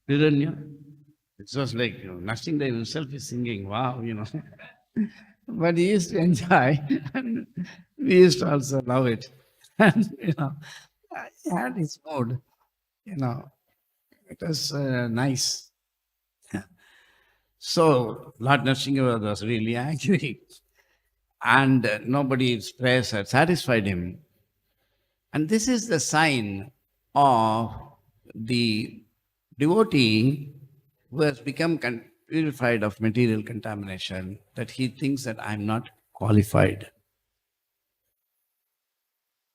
Hiranya. It was like, Nrsimha himself is singing, wow, But he used to enjoy, and we used to also love it. And, he had his mood, It was nice. So, Lord Nrsimha was really angry, and nobody's prayers had satisfied him. And this is the sign of the devotee who has become purified of material contamination, that he thinks that I'm not qualified.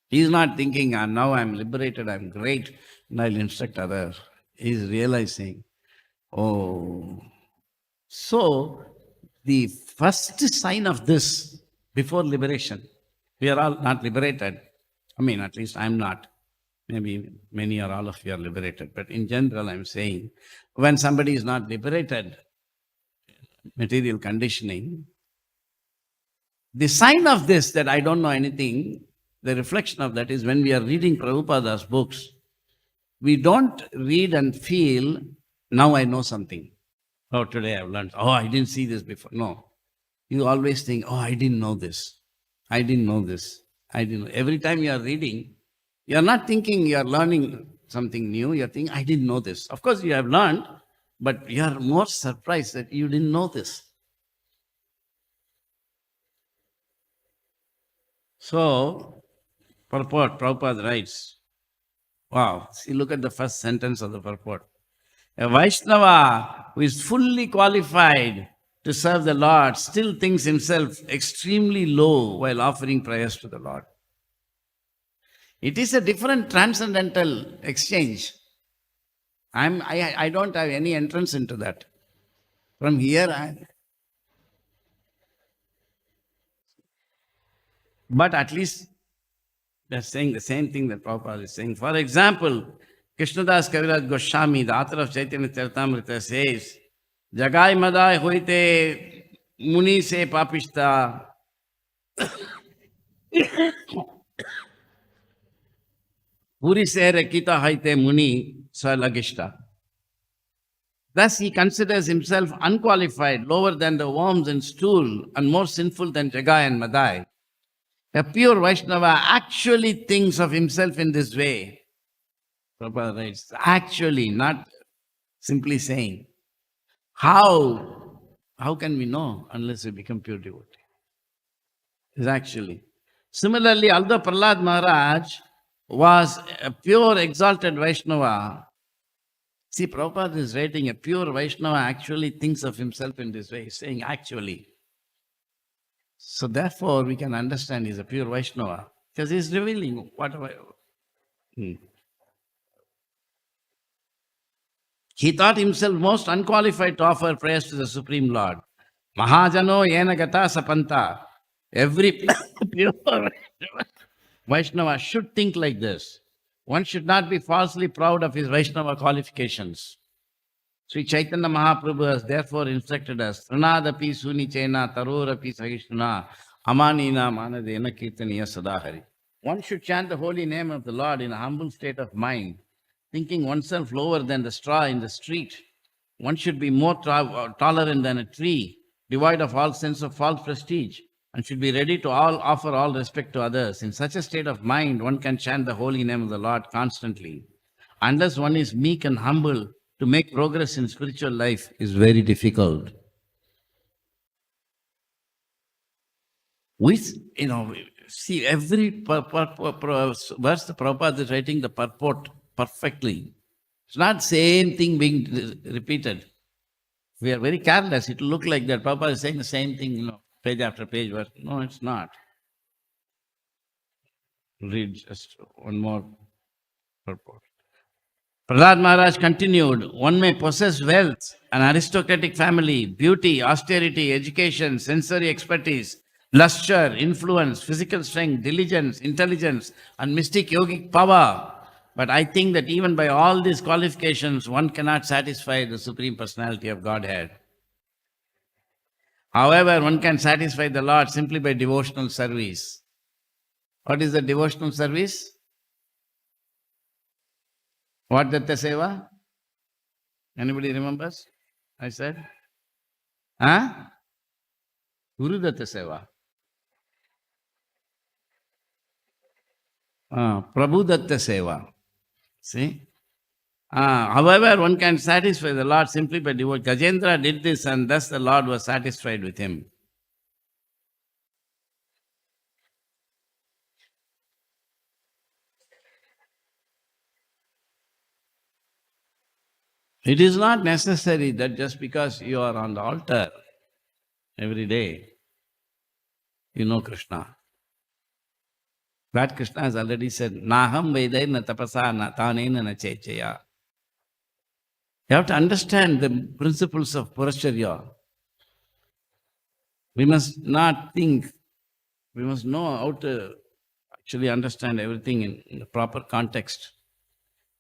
He's not thinking, now I'm liberated, I'm great, and I'll instruct others. He's realizing, oh. So, the first sign of this before liberation, we are all not liberated. At least I'm not. Maybe many or all of you are liberated. But in general, I'm saying when somebody is not liberated, material conditioning, the sign of this that I don't know anything, the reflection of that is when we are reading Prabhupada's books, we don't read and feel, now I know something. Oh, today I've learned. Oh, I didn't see this before. No. You always think, oh, I didn't know this. I didn't know this. I didn't know. Every time you are reading, you are not thinking you are learning something new. You're thinking, I didn't know this. Of course, you have learned, but you are more surprised that you didn't know this. So, purport, Prabhupada writes, wow, see, look at the first sentence of the purport. A Vaishnava who is fully qualified to serve the Lord still thinks himself extremely low while offering prayers to the Lord. It is a different transcendental exchange. I don't have any entrance into that. From here, but at least they're saying the same thing that Prabhupada is saying. For example, Krishnadas Kaviraj Goswami, the author of Chaitanya Charitamrita, says, Jagai Madai Hoite Muni Se Papishta Puri Se Rakita Haite Muni Salagishta. Thus, he considers himself unqualified, lower than the worms in stool, and more sinful than Jagai and Madai. A pure Vaishnava actually thinks of himself in this way. Prabhupada writes, actually, not simply saying. How? How can we know unless we become pure devotee? It's actually. Similarly, although Prahlad Maharaj was a pure exalted Vaishnava, see, Prabhupada is writing a pure Vaishnava actually thinks of himself in this way, saying actually. So therefore, we can understand he's a pure Vaishnava because he's revealing whatever. He thought himself most unqualified to offer prayers to the Supreme Lord. Mahajano yena gata sapanta. Every pure Vaishnava should think like this. One should not be falsely proud of his Vaishnava qualifications. Sri Chaitanya Mahaprabhu has therefore instructed us, Trinadapi Sunichena Tarorapi Sahishnuna Amanina Manadena Kirtaniya Sadahari. One should chant the holy name of the Lord in a humble state of mind, thinking oneself lower than the straw in the street. One should be more tolerant than a tree, devoid of all sense of false prestige, and should be ready to offer all respect to others. In such a state of mind, one can chant the holy name of the Lord constantly. Unless one is meek and humble, to make progress in spiritual life is very difficult. We, see every verse the Prabhupada is writing the purport perfectly. It's not same thing being repeated. We are very careless. It will look like that. Prabhupada is saying the same thing, page after page. Verse. No, it's not. Read just one more purport. Prahlad Maharaj continued, one may possess wealth, an aristocratic family, beauty, austerity, education, sensory expertise, luster, influence, physical strength, diligence, intelligence, and mystic yogic power. But I think that even by all these qualifications, one cannot satisfy the Supreme Personality of Godhead. However, one can satisfy the Lord simply by devotional service. What is the devotional service? What Datta Seva? Anybody remembers? I said? Huh? Guru Datta Seva. Prabhu Datta Seva. See? However, one can satisfy the Lord simply by devotion. Gajendra did this and thus the Lord was satisfied with him. It is not necessary that just because you are on the altar every day, you know Krishna. That Krishna has already said, Naham Vedai na tapasa na tanena na chechaya. You have to understand the principles of Puracharya. We must not think, we must know how to actually understand everything in the proper context.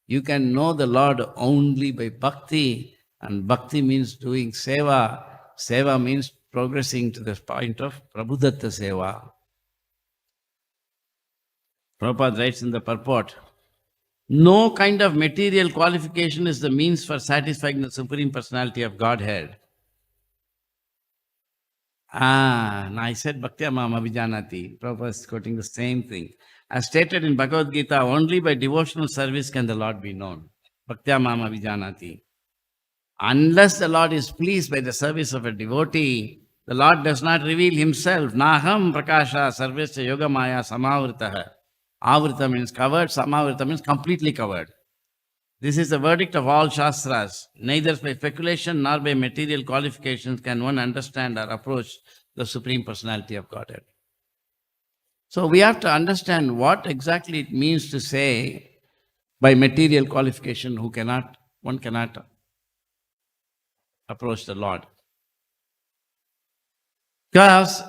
You can know the Lord only by bhakti, and bhakti means doing seva. Seva means progressing to the point of Prabhudatta seva. Prabhupada writes in the purport, no kind of material qualification is the means for satisfying the Supreme Personality of Godhead. And I said Bhaktya Mama Vijanati. Prabhupada is quoting the same thing. As stated in Bhagavad Gita, only by devotional service can the Lord be known. Bhaktya Mama Vijanati. Unless the Lord is pleased by the service of a devotee, the Lord does not reveal himself. Naham prakasha sarvesya yoga maya samavritaha. Avrita means covered, samavrita means completely covered. This is the verdict of all Shastras. Neither by speculation nor by material qualifications can one understand or approach the Supreme Personality of Godhead. So we have to understand what exactly it means to say by material qualification one cannot approach the Lord. Because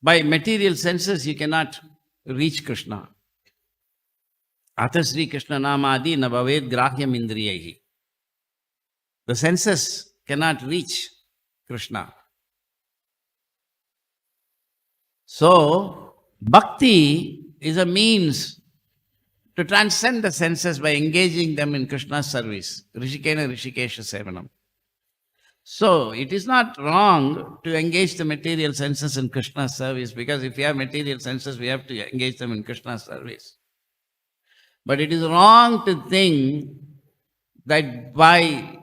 by material senses you cannot reach Krishna. Atha Sri Krishna Namadi Nabhaved Grahyam Indriyahi. The senses cannot reach Krishna. So, bhakti is a means to transcend the senses by engaging them in Krishna's service. Rishikena Rishikesha Sevanam. So, it is not wrong to engage the material senses in Krishna's service, because if we have material senses, we have to engage them in Krishna's service. But it is wrong to think that by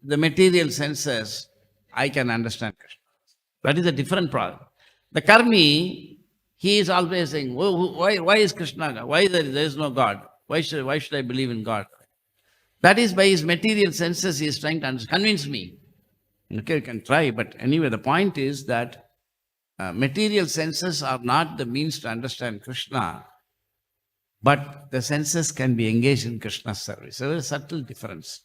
the material senses, I can understand Krishna. That is a different problem. The karmi, he is always saying, why is Krishna? Why there is no God? Why should I believe in God? That is by his material senses he is trying to convince me. Okay, you can try, but anyway, the point is that material senses are not the means to understand Krishna, but the senses can be engaged in Krishna's service. So there is a subtle difference.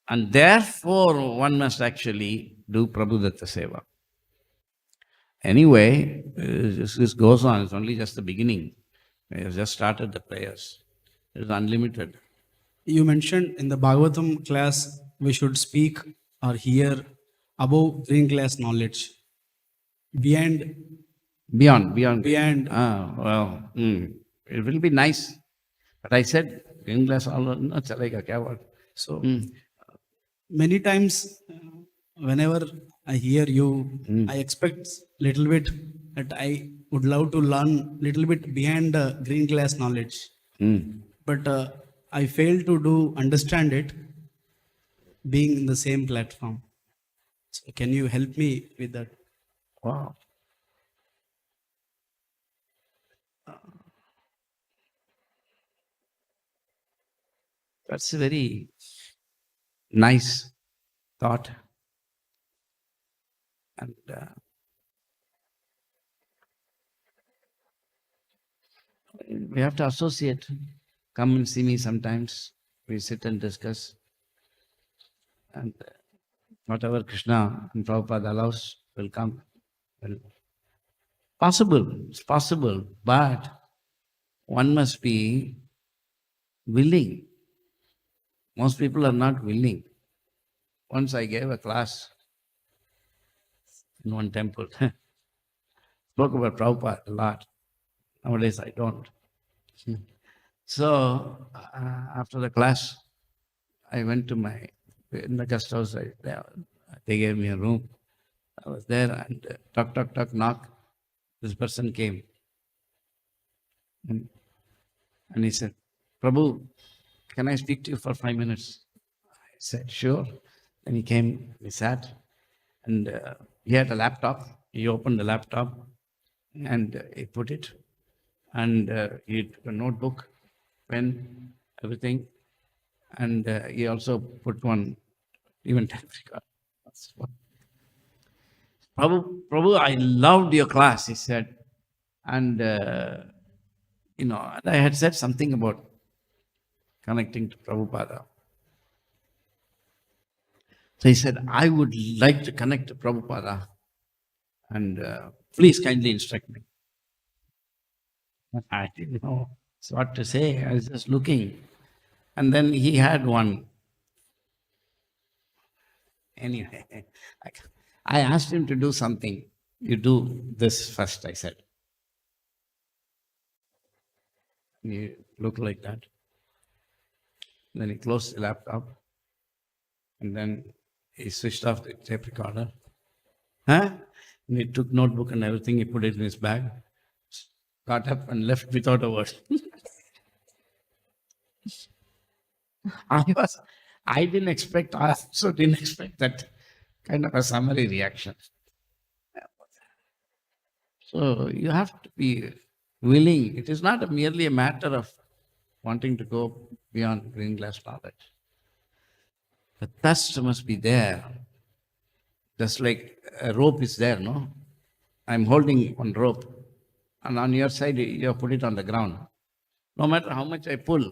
And therefore, one must actually do Prabhudatta Seva. Anyway, this goes on. It's only just the beginning. We have just started the prayers. It is unlimited. You mentioned in the Bhagavatam class we should speak or hear above green glass knowledge. Beyond. Beyond. It will be nice. But I said, green glass, no chalega, kya word? So, many times, whenever I hear you, I expect little bit that I would love to learn little bit beyond green glass knowledge. But I fail to understand it being in the same platform. So can you help me with that? Wow. That's a very nice thought. And we have to associate. Come and see me sometimes. We sit and discuss. And whatever Krishna and Prabhupada allows will come. It's possible, but one must be willing. Most people are not willing. Once I gave a class in one temple, spoke about Prabhupada a lot. Nowadays I don't. So after the class, I went to in the guest house. They gave me a room. I was there and knock, knock. This person came. And he said, Prabhu, can I speak to you for 5 minutes? I said, sure. Then he came, we sat, and he had a laptop. He opened the laptop and he put it, and he took a notebook, pen, everything, and he also put one, even tape recorder. Prabhu, I loved your class, he said. And, I had said something about connecting to Prabhupada. So he said, I would like to connect to Prabhupada, and please kindly instruct me. I didn't know what to say. I was just looking. And then he had one. Anyway, I I asked him to do something. You do this first, I said. You look like that. Then he closed the laptop. And then he switched off the tape recorder. Huh? And he took notebook and everything, he put it in his bag, got up and left without a word. I didn't expect, I also didn't expect that kind of a summary reaction. So you have to be willing. It is not merely a matter of wanting to go beyond green glass knowledge. The thirst must be there. Just like a rope is there, no? I'm holding one rope, and on your side, you have put it on the ground. No matter how much I pull,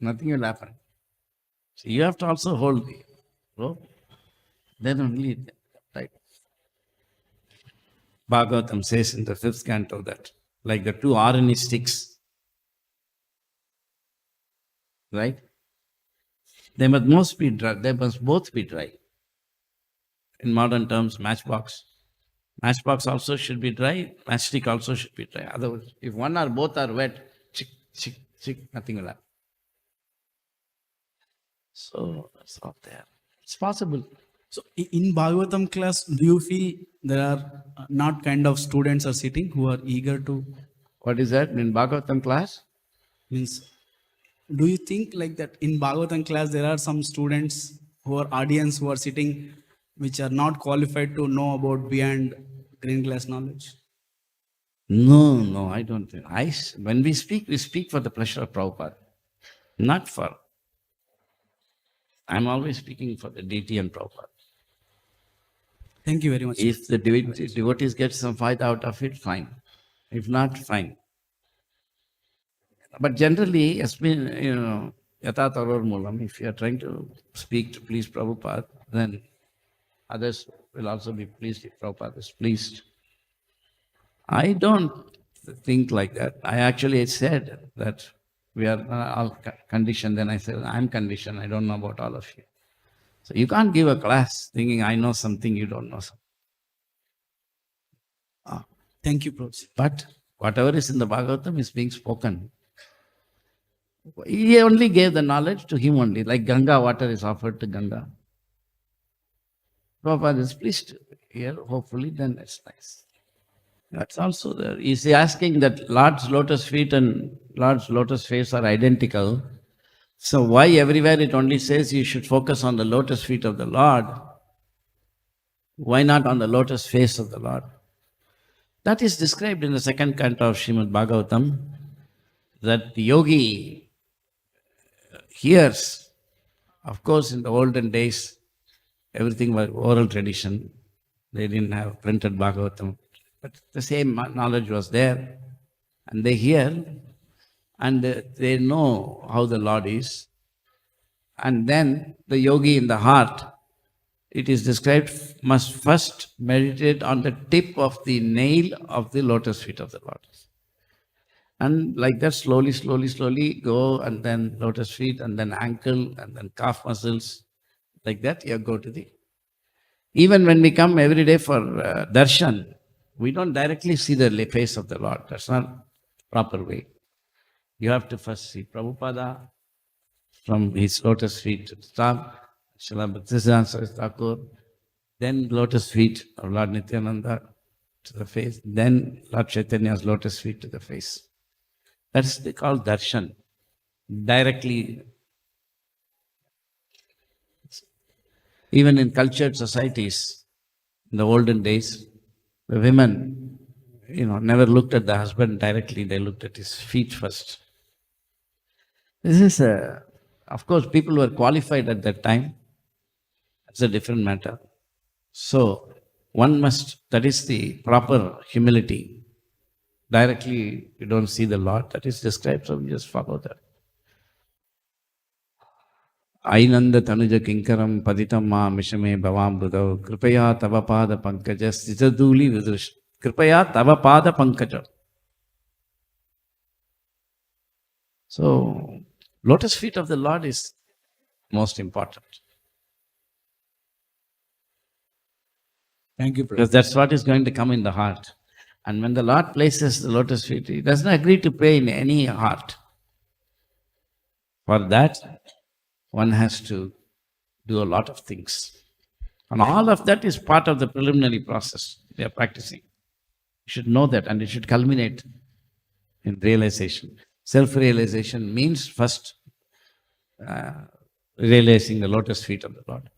nothing will happen. So you have to also hold the rope. Then only, right? Bhagavatam says in the 5th canto that, like the two Arani sticks, right? They must be dry. They must both be dry. In modern terms, matchbox. Matchbox also should be dry. Matchstick also should be dry. Otherwise, if one or both are wet, chick, chick, chick, nothing will happen. So that's not there. It's possible. So in Bhagavatam class, do you feel there are not kind of students are sitting who are eager to, What is that in Bhagavatam class? means, do you think like that in Bhagavatam class there are some students who are audience who are sitting which are not qualified to know about beyond green glass knowledge? No, I don't think. When we speak for the pleasure of Prabhupada, not for. I'm always speaking for the deity and Prabhupada. Thank you very much. If the devotees get some fayda out of it, fine. If not, fine. But generally, yata taror moolam, if you are trying to speak to please Prabhupada, then others will also be pleased if Prabhupada is pleased. I don't think like that. I actually said that we are all conditioned. Then I said, I'm conditioned. I don't know about all of you. So you can't give a class thinking I know something, you don't know something. Thank you, Prabhuji. But whatever is in the Bhagavatam is being spoken. He only gave the knowledge to him only, like Ganga water is offered to Ganga. Prabhupada is pleased to hear, hopefully, then it's nice. That's also there. He's asking that Lord's lotus feet and Lord's lotus face are identical. So why everywhere it only says you should focus on the lotus feet of the Lord? Why not on the lotus face of the Lord? That is described in the 2nd canto of Srimad Bhagavatam, that the yogi hears. Of course, in the olden days, everything was oral tradition. They didn't have printed Bhagavatam. But the same knowledge was there. And they hear, and they know how the Lord is. And then the yogi in the heart, it is described, must first meditate on the tip of the nail of the lotus feet of the Lord. And like that, slowly go, and then lotus feet, and then ankle, and then calf muscles. Like that, you go to the... Even when we come every day for darshan, we don't directly see the face of the Lord. That's not proper way. You have to first see Prabhupada from his lotus feet to the top, Srila Bhaktisiddhanta Saraswati Thakur, then lotus feet of Lord Nityananda to the face, then Lord Chaitanya's lotus feet to the face. That's called darshan. Directly. Even in cultured societies, in the olden days, the women, never looked at the husband directly, they looked at his feet first. This is of course, people were qualified at that time. That's a different matter. So, that is the proper humility. Directly, you don't see the Lord. That is described, so we just follow that. Ainanda tanuja kinkaram paditam ma mishame bhavam budhav kripaya tava pada pankaja stitaduli vidrush kripaya tava pada pankaja. So, lotus feet of the Lord is most important. Thank you, Because that's what is going to come in the heart. And when the Lord places the lotus feet, He doesn't agree to pay in any heart. For that, one has to do a lot of things. And all of that is part of the preliminary process they are practicing. You should know that, and it should culminate in realization. Self-realization means first realizing the lotus feet of the Lord.